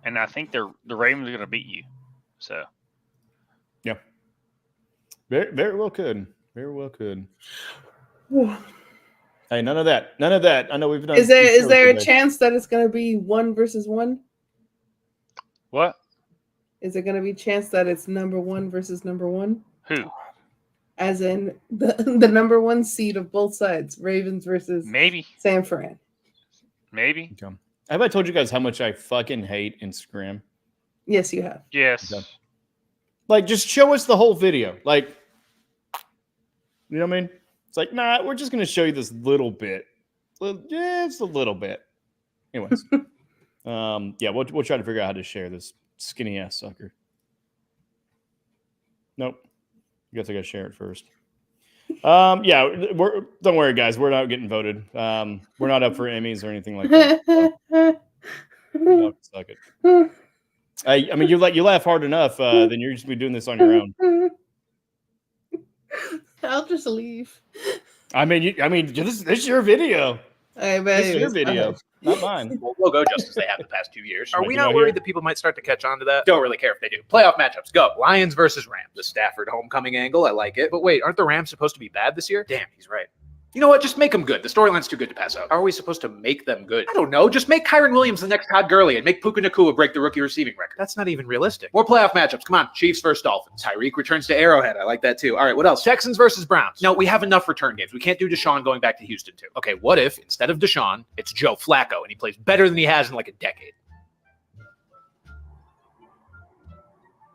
and I think the Ravens are going to beat you. So. Yeah. Very, very well could. Very well could. Hey, none of that. I know we've done. Is there a chance that it's going to be 1 versus 1? What? Is there going to be a chance that it's number 1 versus number 1? Who? As in the number 1 seed of both sides, Ravens versus maybe San Fran. Maybe. Okay. Have I told you guys how much I fucking hate Instagram? Yes, you have. Yes. Okay. Like, just show us the whole video. Like, you know what I mean? It's like, nah, we're just going to show you this little bit. Just a little bit. Anyways. Yeah, we'll try to figure out how to share this skinny ass sucker. Nope. I guess I got to share it first. Yeah, don't worry, guys. We're not getting voted. We're not up for Emmys or anything like that. So, suck it. I mean, you laugh hard enough, then you're just be doing this on your own. I'll just leave. I mean, this is your video. This is your video, not mine. We'll go just as they have the past 2 years. Are we not worried that people might start to catch on to that? Don't really care if they do. Playoff matchups, go. Lions versus Rams. The Stafford homecoming angle, I like it. But wait, aren't the Rams supposed to be bad this year? Damn, he's right. You know what? Just make them good. The storyline's too good to pass up. How are we supposed to make them good? I don't know. Just make Kyron Williams the next Todd Gurley and make Puka Nacua break the rookie receiving record. That's not even realistic. More playoff matchups. Come on. Chiefs versus Dolphins. Tyreek returns to Arrowhead. I like that too. All right, what else? Texans versus Browns. No, we have enough return games. We can't do Deshaun going back to Houston too. Okay, what if instead of Deshaun, it's Joe Flacco and he plays better than he has in like a decade?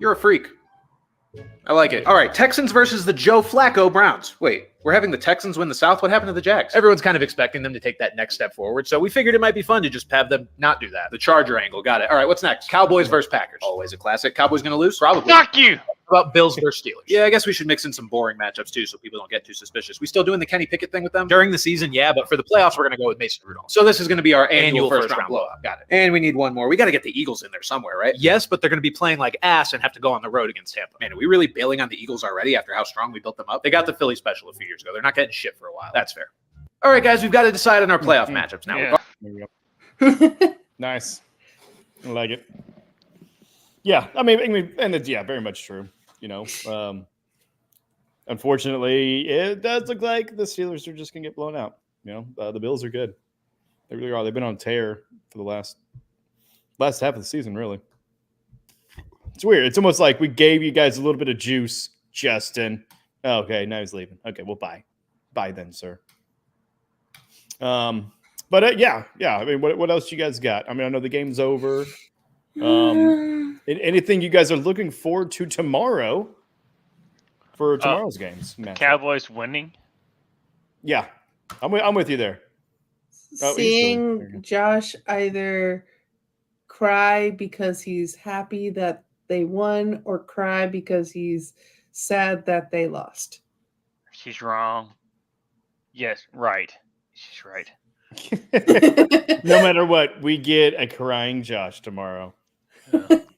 You're a freak. I like it. All right, Texans versus the Joe Flacco Browns. Wait, we're having the Texans win the South? What happened to the Jags? Everyone's kind of expecting them to take that next step forward, so we figured it might be fun to just have them not do that. The Charger angle, got it. All right, what's next? Cowboys versus Packers. Always a classic. Cowboys going to lose? Probably. Fuck you! How about Bills versus Steelers? Yeah, I guess we should mix in some boring matchups too so people don't get too suspicious. We still doing the Kenny Pickett thing with them? During the season, yeah, but for the playoffs, we're going to go with Mason Rudolph. So this is going to be our annual first round blowout. Got it. And we need one more. We got to get the Eagles in there somewhere, right? Yes, but they're going to be playing like ass and have to go on the road against Tampa. Man, are we really bailing on the Eagles already after how strong we built them up? They got the Philly special a few years ago. They're not getting shit for a while. That's fair. All right, guys, we've got to decide on our playoff matchups now. Yeah. There we go. Nice. I like it. Yeah, I mean, and it's very much true. Unfortunately, it does look like the Steelers are just gonna get blown out. The Bills are good. They really are. They've been on tear for the last half of the season, really. It's weird. It's almost like we gave you guys a little bit of juice, Justin. Okay, now he's leaving. Okay, well, bye then, sir. But yeah. I mean, what else you guys got? I mean, I know the game's over. Anything you guys are looking forward to tomorrow for tomorrow's games? Cowboys winning. Yeah, I'm with you there. Seeing Josh either cry because he's happy that they won or cry because he's sad that they lost. She's wrong. Yes, right. She's right. No matter what, we get a crying Josh tomorrow.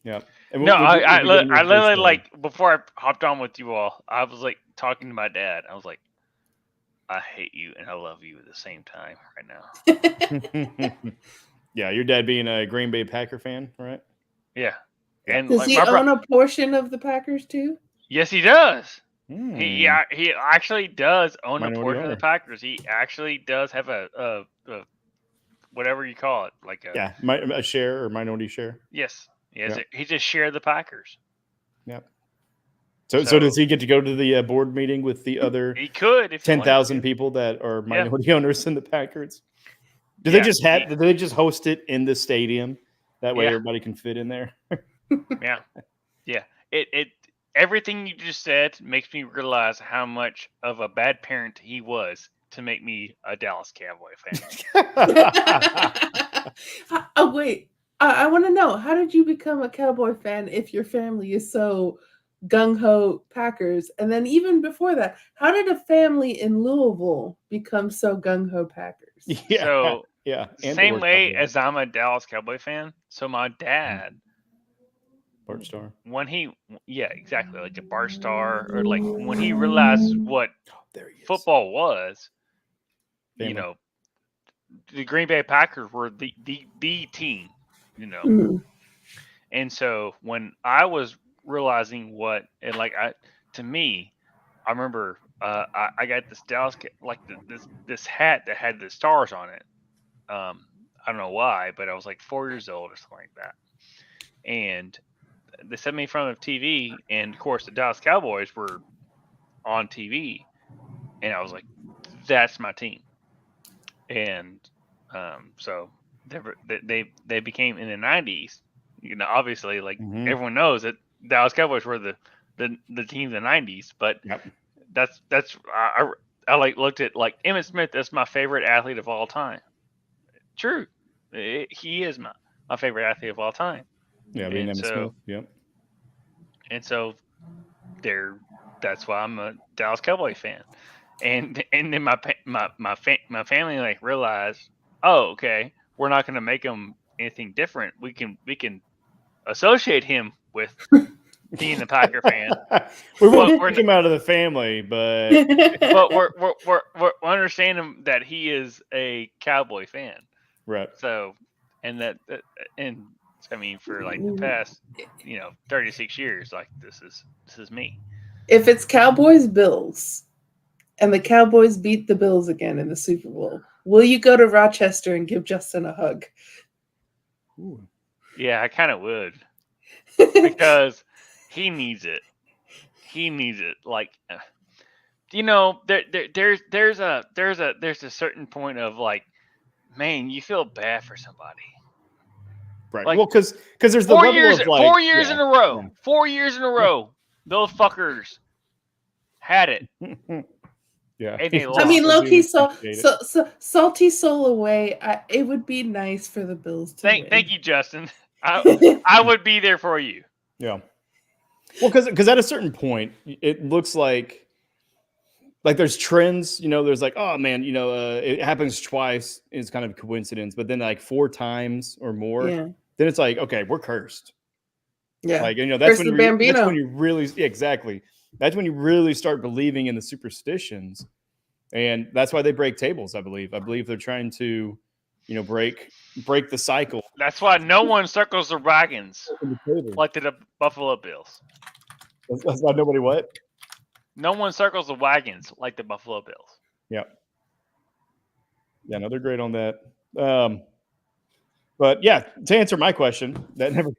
Yeah. No, I literally like before I hopped on with you all, I was like talking to my dad. I was like, I hate you and I love you at the same time right now. Yeah, your dad being a Green Bay Packer fan, right? Yeah. And does he own a portion of the Packers too? Yes, he does. He actually does own a portion of the Packers. He actually does have a whatever you call it, like a share or minority share. Yes. He just shared the Packers. Yep. So does he get to go to the board meeting with the other? He could if 10,000 people that are minority owners in the Packers. Do they just host it in the stadium? That way everybody can fit in there. Yeah. It everything you just said makes me realize how much of a bad parent he was to make me a Dallas Cowboy fan. Oh wait, I want to know, how did you become a Cowboy fan if your family is so gung-ho Packers? And then even before that, how did a family in Louisville become so gung-ho Packers? So same way as I'm a Dallas Cowboy fan. So my dad, Bart Starr, when he exactly, like a Bart Starr, or like when he realized what football was, you know, the Green Bay Packers were the team, you know. And so when I was realizing what, and like to me, I remember I got this Dallas, like this hat that had the stars on it. I don't know why, but I was like 4 years old or something like that. And they set me in front of TV, and of course the Dallas Cowboys were on TV, and I was like, that's my team. And so they became, in the 90s, you know, obviously, like everyone knows that Dallas Cowboys were the team in the 90s, but that's I like looked at like Emmitt Smith. That's my favorite athlete of all time. True, he is my favorite athlete of all time. Yeah, being Emmitt Smith. Yep. And so that's why I'm a Dallas Cowboy fan. And then my family like realized, oh, okay, we're not going to make him anything different. We can associate him with being a Packer fan. We won't take him out of the family, but we're understanding that he is a Cowboy fan, right? So, and I mean, for like the past 36 years, like this is me. If it's Cowboys Bills, and the Cowboys beat the Bills again in the Super Bowl, will you go to Rochester and give Justin a hug? Ooh. Yeah, I kind of would, because he needs it. He needs it. Like, there's a certain point of like, man, you feel bad for somebody. Right. Like, well, because there's the 4 years, of like 4 years in a row. Yeah. 4 years in a row, those fuckers had it. Yeah. I mean, low-key, salty soul away. It would be nice for the Bills to win. Thank you, Justin. I would be there for you. Yeah. Well, because at a certain point, it looks like there's trends. There's like, oh man, it happens twice. It's kind of a coincidence, but then like 4 times or more, then it's like, okay, we're cursed. Yeah. Like, that's when you really exactly. That's when you really start believing in the superstitions, and that's why they break tables. I believe they're trying to, break the cycle. That's why no one circles the wagons like the Buffalo Bills. That's why nobody what? No one circles the wagons like the Buffalo Bills. Yeah. Yeah, no, they're great on that. But yeah, to answer my question, that never.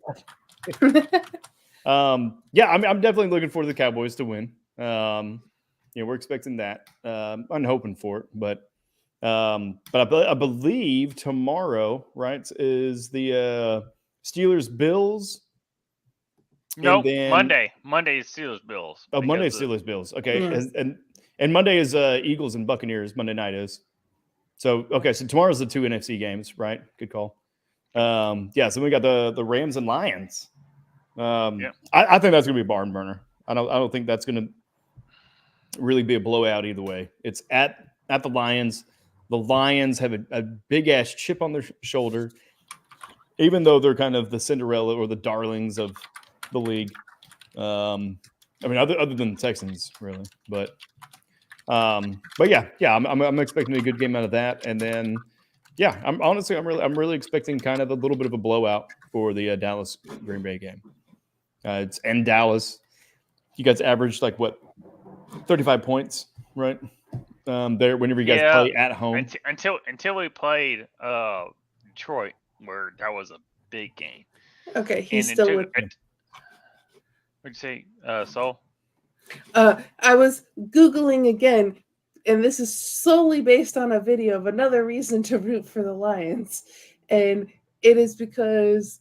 Yeah, I'm definitely looking forward to the Cowboys to win. We're expecting that. I'm hoping for it, but I believe tomorrow, right, is the Steelers Bills. No, Monday. Monday is Steelers Bills. Oh, Monday is Steelers Bills. Okay, and Monday is Eagles and Buccaneers. Monday night is. So okay, so tomorrow's the 2 NFC games, right? Good call. So we got the Rams and Lions. I think that's gonna be a barn burner. I don't think that's gonna really be a blowout either way. It's at the Lions. The Lions have a big ass chip on their shoulder, even though they're kind of the Cinderella or the darlings of the league. I mean, other than the Texans, really. But yeah, I'm expecting a good game out of that, and then I'm really expecting kind of a little bit of a blowout for the Dallas Green Bay game. It's in Dallas. You guys averaged like what, 35 points, right? There whenever you guys play at home. Until we played Detroit, where that was a big game. Okay, he's still with. What'd you say, Saul? I was Googling again, and this is solely based on a video of another reason to root for the Lions. And it is because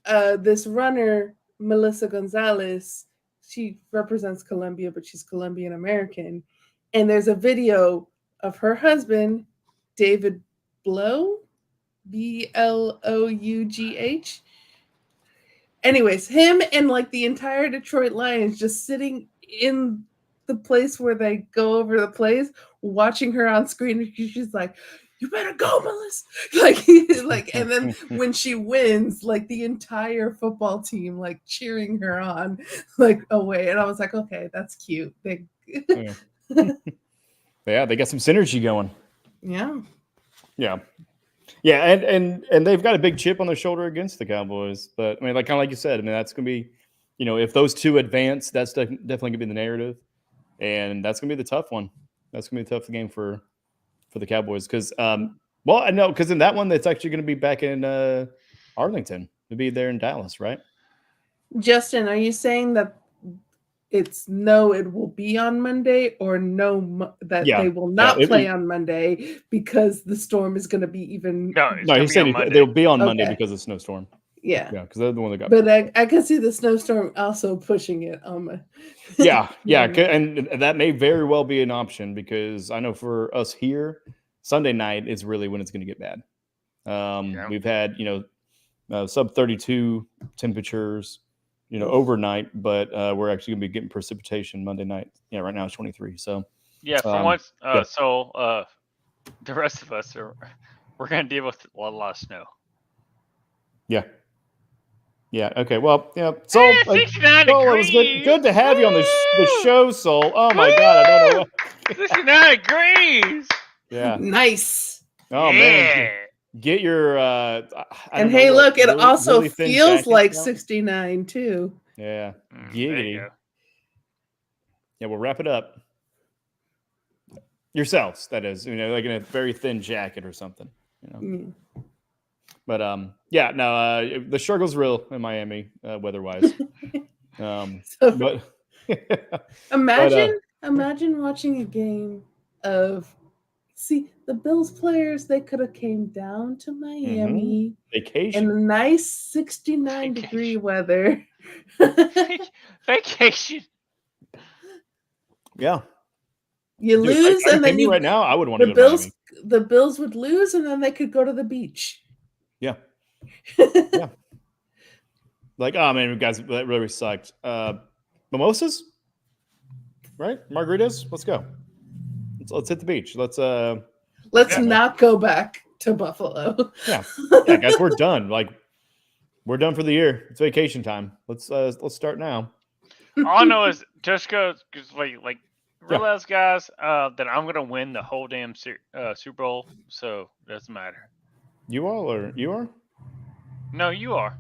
this runner, Melissa Gonzalez, she represents Colombia, but she's Colombian American. And there's a video of her husband, David Blough, Blough. Anyways, him and like the entire Detroit Lions just sitting in the place where they go over the plays, watching her on screen. And she's like, "You better go, Melissa!" And then when she wins, like the entire football team like cheering her on, like away. And I was like, okay, that's cute. Yeah, they got some synergy going. Yeah. Yeah, and they've got a big chip on their shoulder against the Cowboys. But I mean, like kind of like you said, I mean that's gonna be, if those two advance, that's definitely gonna be the narrative, and that's gonna be the tough one. That's gonna be a tough game for the Cowboys because, well, I know because in that one, it's actually gonna be back in Arlington. It'll be there in Dallas, right? Justin, are you saying that it will be on Monday, or they will not play on Monday because the storm is going to be even? No, he said they'll be on Monday because of snowstorm. Yeah, because they're the one that got. But I can see the snowstorm also pushing it on my. yeah, and that may very well be an option because I know for us here, Sunday night is really when it's going to get bad. We've had sub 32 temperatures. Overnight, but we're actually going to be getting precipitation Monday night. Yeah, right now it's 23. So the rest of us we're going to deal with a lot of snow. Yeah. Okay. Well, Sol, 69 degrees. It was good to have you on the show, Sol. Oh my God, I don't know what. 69 degrees. Yeah. Nice. Oh man. Get your and hey, look, it also really feels like 69 too. Yeah. Giggity. Yeah, we'll wrap it up. Yourselves, that is, like in a very thin jacket or something, But the struggle's real in Miami, weather-wise. But imagine watching a game of the Bills players, they could have came down to Miami. Vacation. In nice 69-degree weather. Vacation. Yeah. You lose, and then right now, I would want to go to Miami. The Bills would lose, and then they could go to the beach. Yeah. Yeah. Like, oh man, guys, that really sucked. Mimosas, right? Margaritas. Let's go. Let's hit the beach. Let's not go back to Buffalo. Yeah, guys, we're done. Like, we're done for the year. It's vacation time. Let's start now. All I know is just go, realize, guys, that I'm gonna win the whole damn Super Bowl. So it doesn't matter. You all or you are? No, you are.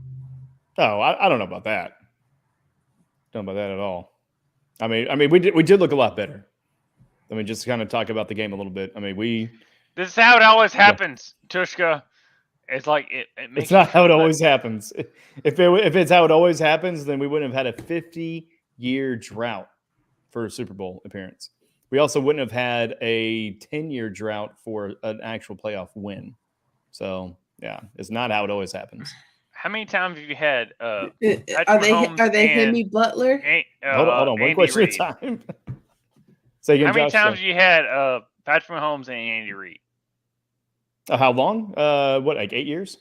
Oh, I don't know about that. Don't know about that at all. I mean, we did look a lot better. I mean, just kind of talk about the game a little bit. I mean, this is how it always happens, Tushka. It's like it makes. It's not how it always happens. If it's how it always happens, then we wouldn't have had a 50-year drought for a Super Bowl appearance. We also wouldn't have had a 10-year drought for an actual playoff win. So yeah, it's not how it always happens. How many times have you had? Are they Hemi Butler? Hold on, one question at a time. Say again, how many times have you had Patrick Mahomes and Andy Reid? How long? Like 8 years?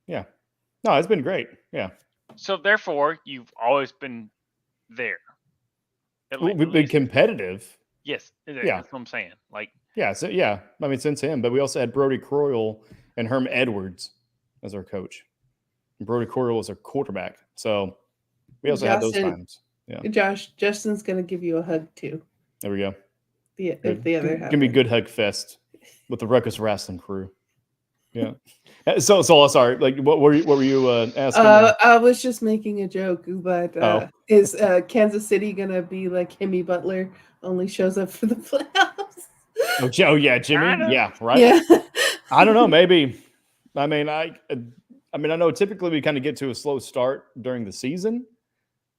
Yeah. No, it's been great. Yeah. So therefore, you've always been there. We've been competitive. Yes. Yeah. That's what I'm saying. I mean, since him, but we also had Brody Croyle and Herm Edwards as our coach. And Brody Croyle was our quarterback. So we also had those times. Yeah. Justin's going to give you a hug too. There we go. If the other give me a good hug fest with the Ruckus Wrestling crew. Yeah. So sorry. Like, what were you asking? I was just making a joke, but is Kansas City going to be like Hemi Butler, only shows up for the playoffs? Oh yeah, Jimmy. Yeah, right. Yeah. I don't know. Maybe. I mean, I know typically we kind of get to a slow start during the season,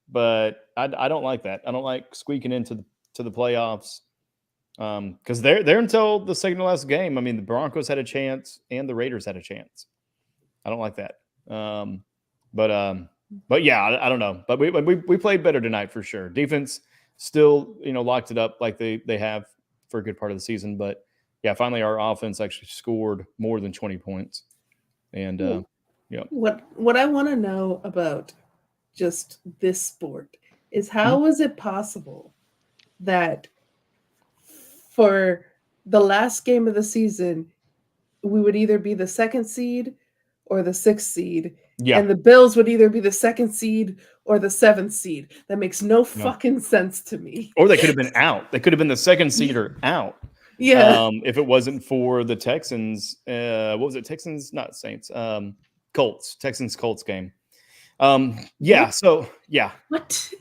but I don't like that. I don't like squeaking into the playoffs because they're until the second to last game. I mean, the Broncos had a chance and the Raiders had a chance. I don't like that. But yeah, I don't know. But we played better tonight for sure. Defense still, locked it up like they have for a good part of the season. But yeah, finally our offense actually scored more than 20 points. And yeah. What I want to know about just this sport is how is it possible that for the last game of the season we would either be the second seed or the sixth seed, and the Bills would either be the second seed or the seventh seed? That makes no fucking sense to me. Or they could have been out. They could have been the second seed or out. Yeah. If it wasn't for the Texans, what was it? Texans, not Saints. Colts. Texans-Colts game. Yeah. So yeah. What?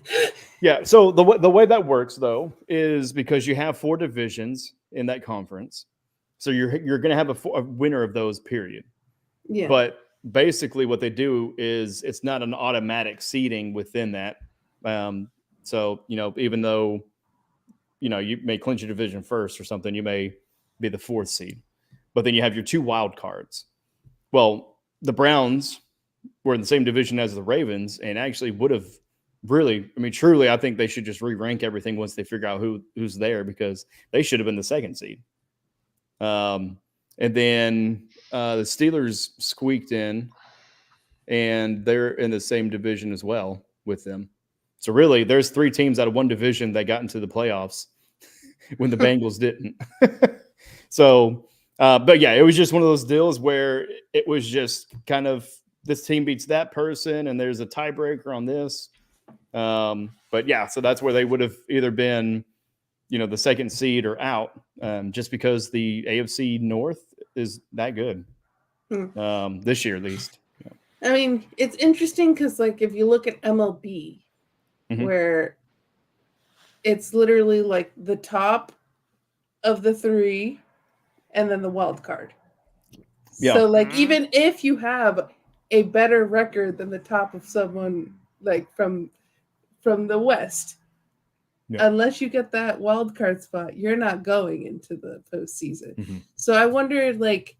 Yeah. So the way that works though is because you have 4 divisions in that conference, so you're going to have a winner of those. Period. Yeah. But basically, what they do is it's not an automatic seeding within that. So even though you may clinch a division first or something, you may be the 4th seed, but then you have your 2 wild cards. Well, the Browns were in the same division as the Ravens, and actually would have truly, I think they should just re-rank everything once they figure out who's there, because they should have been the 2nd seed. And then the Steelers squeaked in, and they're in the same division as well with them. So really, there's 3 teams out of 1 division that got into the playoffs when the Bengals didn't. So, but yeah, it was just one of those deals where it was just kind of this team beats that person, and there's a tiebreaker on this. But yeah, so that's where they would have either been, the 2nd seed or out, just because the AFC North is that good this year, at least. Yeah. I mean, it's interesting because, like, if you look at MLB, where it's literally like the top of the 3 and then the wild card. Yeah. So, like, even if you have a better record than the top of someone like from the West, unless you get that wild card spot, you're not going into the postseason. So I wonder, like,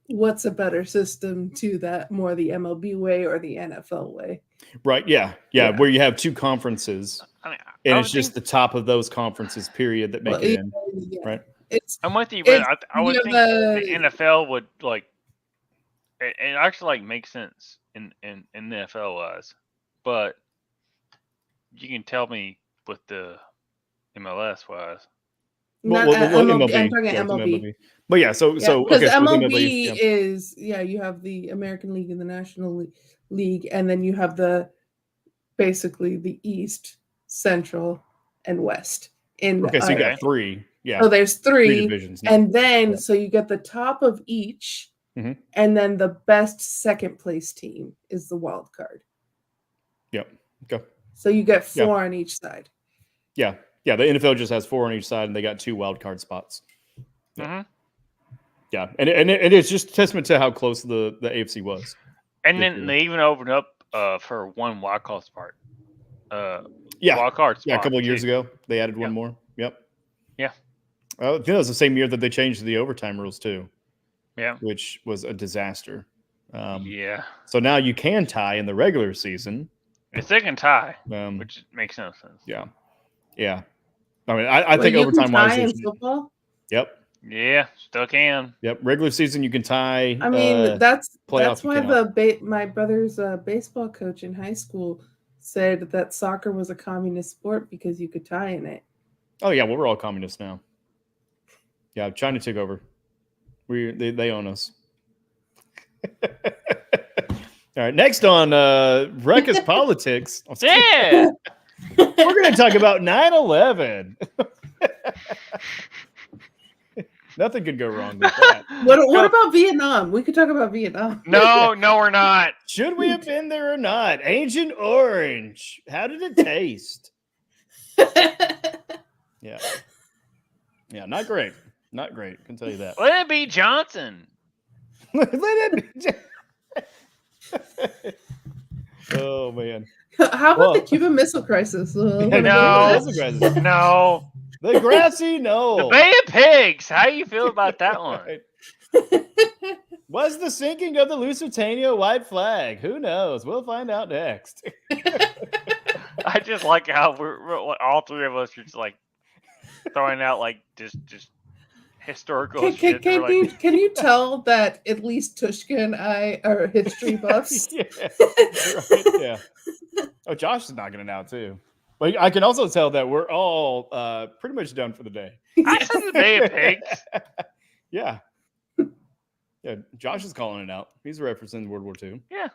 what's a better system to that, more the MLB way or the NFL way? Right. Yeah. Where you have 2 conferences, and it's just the top of those conferences, period, that make it in. Yeah. Right. I'm with you, but I would think the NFL would, like, it actually, like, makes sense in the NFL wise, but you can tell me with the MLS wise. MLB. I'm talking MLB. But yeah, so because MLB is you have the American League and the National League, and then you have basically the East, Central, and West. So you got 3. Yeah. So there's 3 divisions now. And then so you get the top of each, and then the best 2nd place team is the wild card. Yep. Okay. So you get 4 on each side. Yeah. Yeah. The NFL just has 4 on each side, and they got 2 wild card spots. Yeah. Yeah. And it's just a testament to how close the AFC was. And then they even opened up for 1 wild card spot. Wild card spot. Yeah, a couple of years ago, they added 1 more. Yep. Yeah. I think it was the same year that they changed the overtime rules too. Yeah. Which was a disaster. So now you can tie in the regular season. It's they can tie, which makes no sense. Yeah. Yeah. I mean, I think overtime wise. In football? Yep. Yeah, still can. Yep. Regular season you can tie. I mean, that's why my brother's baseball coach in high school said that soccer was a communist sport because you could tie in it. Oh yeah, well, we're all communists now. Yeah, China took over. They own us. All right, next on Ruckus Politics. Yeah. We're going to talk about 9/11. Nothing could go wrong with that. What about Vietnam? We could talk about Vietnam. No, we're not. Should we have been there or not? Agent Orange. How did it taste? Yeah. Yeah, not great. Not great. Can tell you that. Let it be Johnson. Let it be. Oh man. How about the Cuban Missile Crisis? No. The grassy knoll. The Bay of Pigs. How do you feel about that one? Right. Was the sinking of the Lusitania white flag? Who knows? We'll find out next. I just like how we're all three of us are just like throwing out like just historical shit. Can you tell that at least Tushka and I are history buffs? Yeah. Right, yeah. Oh, Josh is knocking it out too. But I can also tell that we're all pretty much done for the day. I said the Bay of Pigs. Yeah. Yeah, Josh is calling it out. He's referencing World War II. Yeah.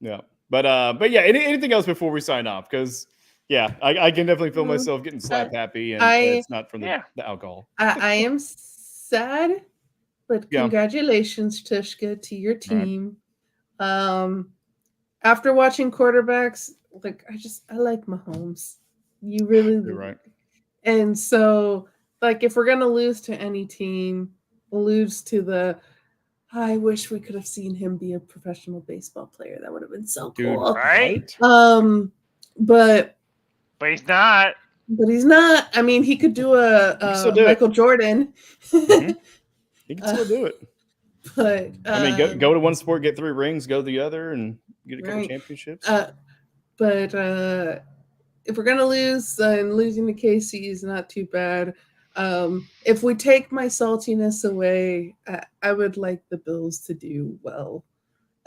Yeah. But yeah, anything else before we sign off? Because yeah, I can definitely feel myself getting slap happy, and it's not from the alcohol. I am sad, but congratulations, Tushka, to your team. Right. After watching quarterbacks, like I like Mahomes. You really You're right. And so, like, if we're gonna lose to any team, we'll lose to the. I wish we could have seen him be a professional baseball player. That would have been so cool, right? But he's not. But he's not. I mean, he could do a Michael Jordan. Mm-hmm. He can still do it. But I mean, go to one sport, get 3 rings, go to the other, and get a couple championships. But if we're gonna lose, and losing to KC is not too bad. If we take my saltiness away, I would like the Bills to do well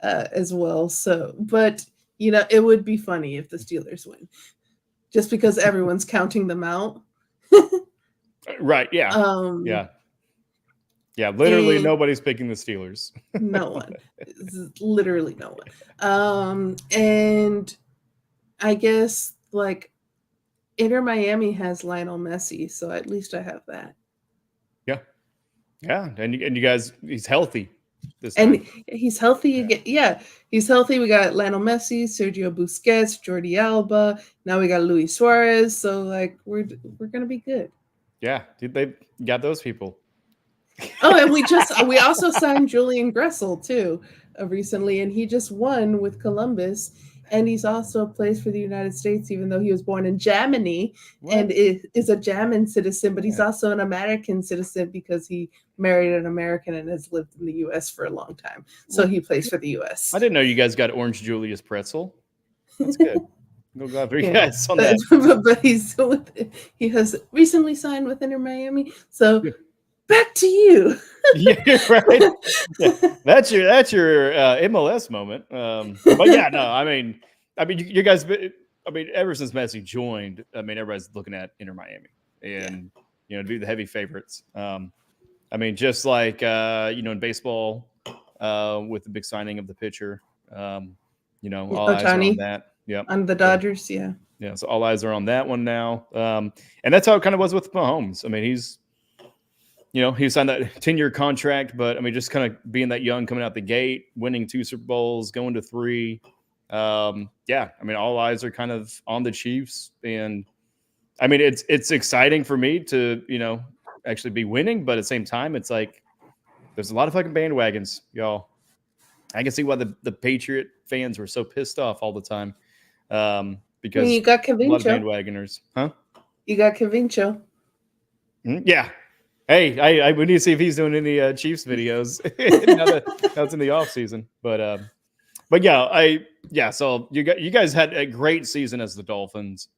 as well. So, but it would be funny if the Steelers win, just because everyone's counting them out. Right? Yeah. Yeah. Literally, nobody's picking the Steelers. No one. Literally no one. And I guess like. Inter Miami has Lionel Messi, so at least I have that. Yeah, and you guys, he's healthy this time. And he's healthy again. Yeah, he's healthy. We got Lionel Messi, Sergio Busquets, Jordi Alba. Now we got Luis Suarez. So like we're gonna be good. Yeah, they got those people. Oh, and we also signed Julian Gressel too recently, and he just won with Columbus. And he's also plays for the United States, even though he was born in Germany and is a German citizen. But he's also an American citizen because he married an American and has lived in the U.S. for a long time. So he plays for the U.S. I didn't know you guys got Orange Julius Pretzel. That's good. Go glad for you guys on that. But he has recently signed with Inter Miami. So back to you. Yeah, right. Yeah. That's your MLS moment. But yeah, no, I mean, you guys. I mean, ever since Messi joined, I mean, everybody's looking at Inter Miami and to be the heavy favorites. I mean, just like in baseball, with the big signing of the pitcher, all eyes are on that. Yeah, on the Dodgers. Yeah. So all eyes are on that one now, and that's how it kind of was with Mahomes. I mean, he signed that 10-year contract, but I mean, just kind of being that young, coming out the gate, winning 2 Super Bowls, going to 3. I mean, all eyes are kind of on the Chiefs, and I mean, it's exciting for me to actually be winning, but at the same time, it's like there's a lot of fucking bandwagons, y'all. I can see why the Patriot fans were so pissed off all the time, because you got Cavincho. A lot of bandwagoners, huh? You got Cavincho. Yeah. Hey, we need to see if he's doing any Chiefs videos now that it's in the off season. But so you guys had a great season as the Dolphins.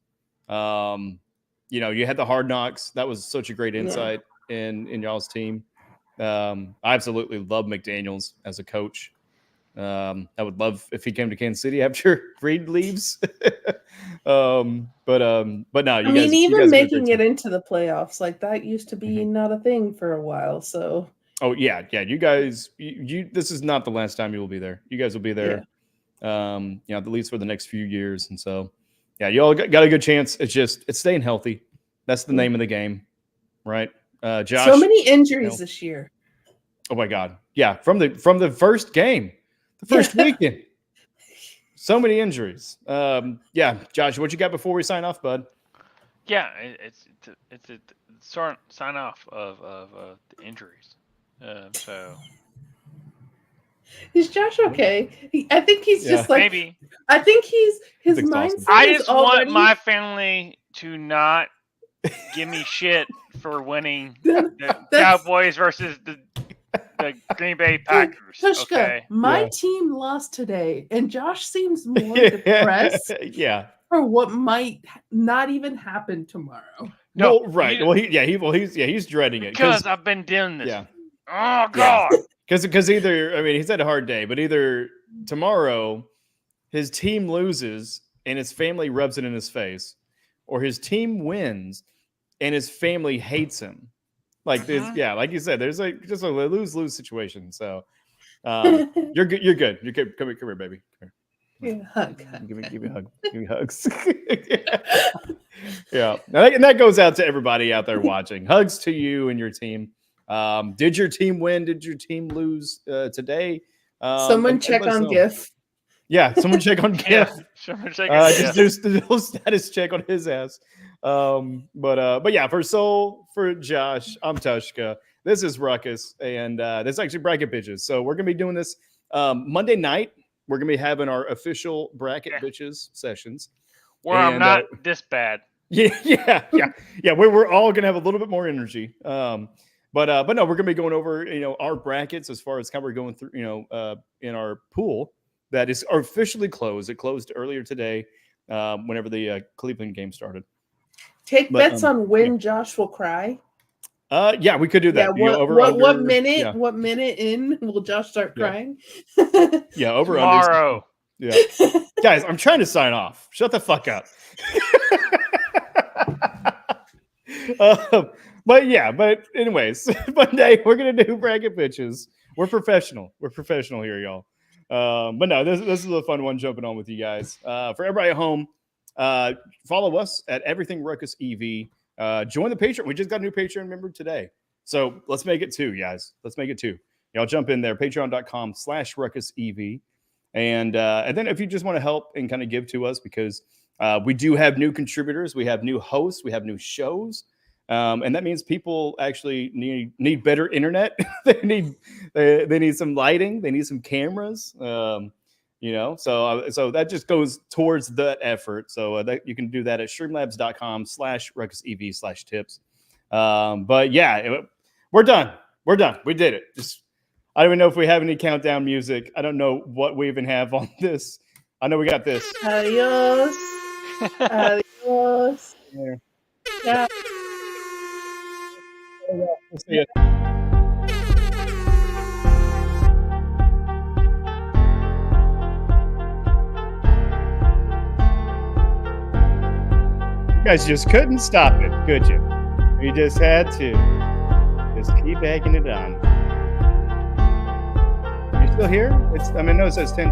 You had the Hard Knocks. That was such a great insight in y'all's team. I absolutely love McDaniels as a coach. I would love if he came to Kansas City after Reed leaves. But no, you guys, even making it into the playoffs, like that used to be not a thing for a while. So you guys, this is not the last time you will be there. You guys will be there, at least for the next few years. And so, you all got a good chance. It's staying healthy. That's the name of the game, right? Josh, so many injuries this year. Oh my God. Yeah. From the first game, the first weekend. So many injuries. Josh, what you got before we sign off, bud? Yeah, it's a sign off of the injuries. So Is Josh okay? I think he's just like maybe. I think his mindset. I just want my family to not give me shit for winning the Cowboys versus the Green Bay Packers. Tushka, okay? My team lost today, and Josh seems more depressed. For what might not even happen tomorrow. No, well, right. He's dreading it because I've been doing this. Yeah. Oh God. Because either he's had a hard day, but either tomorrow his team loses and his family rubs it in his face, or his team wins and his family hates him. Like this, like you said, there's just a lose-lose situation. So you're good. You're good. Come here, baby. Come here. Hug. Give me a hug. Give me hugs. Yeah. And that goes out to everybody out there watching. Hugs to you and your team. Did your team win? Did your team lose today? Someone check on GIF. Yeah, someone check on GIF. Someone check on GIF. Just do a status check on his ass. But yeah, for Josh, I'm Tushka. This is Ruckus, and this is actually Bracket Bitches. So we're gonna be doing this Monday night. We're gonna be having our official Bracket Bitches sessions. Where I'm not this bad. Yeah. We're all gonna have a little bit more energy. But no, we're gonna be going over our brackets as far as how we're going through in our pool that is officially closed. It closed earlier today, whenever the Cleveland game started. Take bets on when Josh will cry. Yeah, we could do that. Yeah, what minute in will Josh start crying? Yeah, over tomorrow. Yeah, guys, I'm trying to sign off. Shut the fuck up. But anyways, Monday we're gonna do Bracket Bitches. We're professional. We're professional here, y'all. But no, this is a fun one jumping on with you guys. For everybody at home, follow us at Everything Ruckus EV. Join the Patreon. We just got a new Patreon member today. So let's make it 2, guys. Let's make it 2. Y'all jump in there, patreon.com/RuckusEV. And then if you just want to help and kind of give to us, because we do have new contributors, we have new hosts, we have new shows. And that means people actually need better internet. they need some lighting. They need some cameras. So that just goes towards that effort. So that you can do that at streamlabs.com/RuckusEV/tips. But yeah, we're done. We're done. We did it. I don't even know if we have any countdown music. I don't know what we even have on this. I know we got this. Adios. Adios. Yeah. See ya. You guys just couldn't stop it, could you? You just had to. Just keep egging it on. You still here? No, it says 10.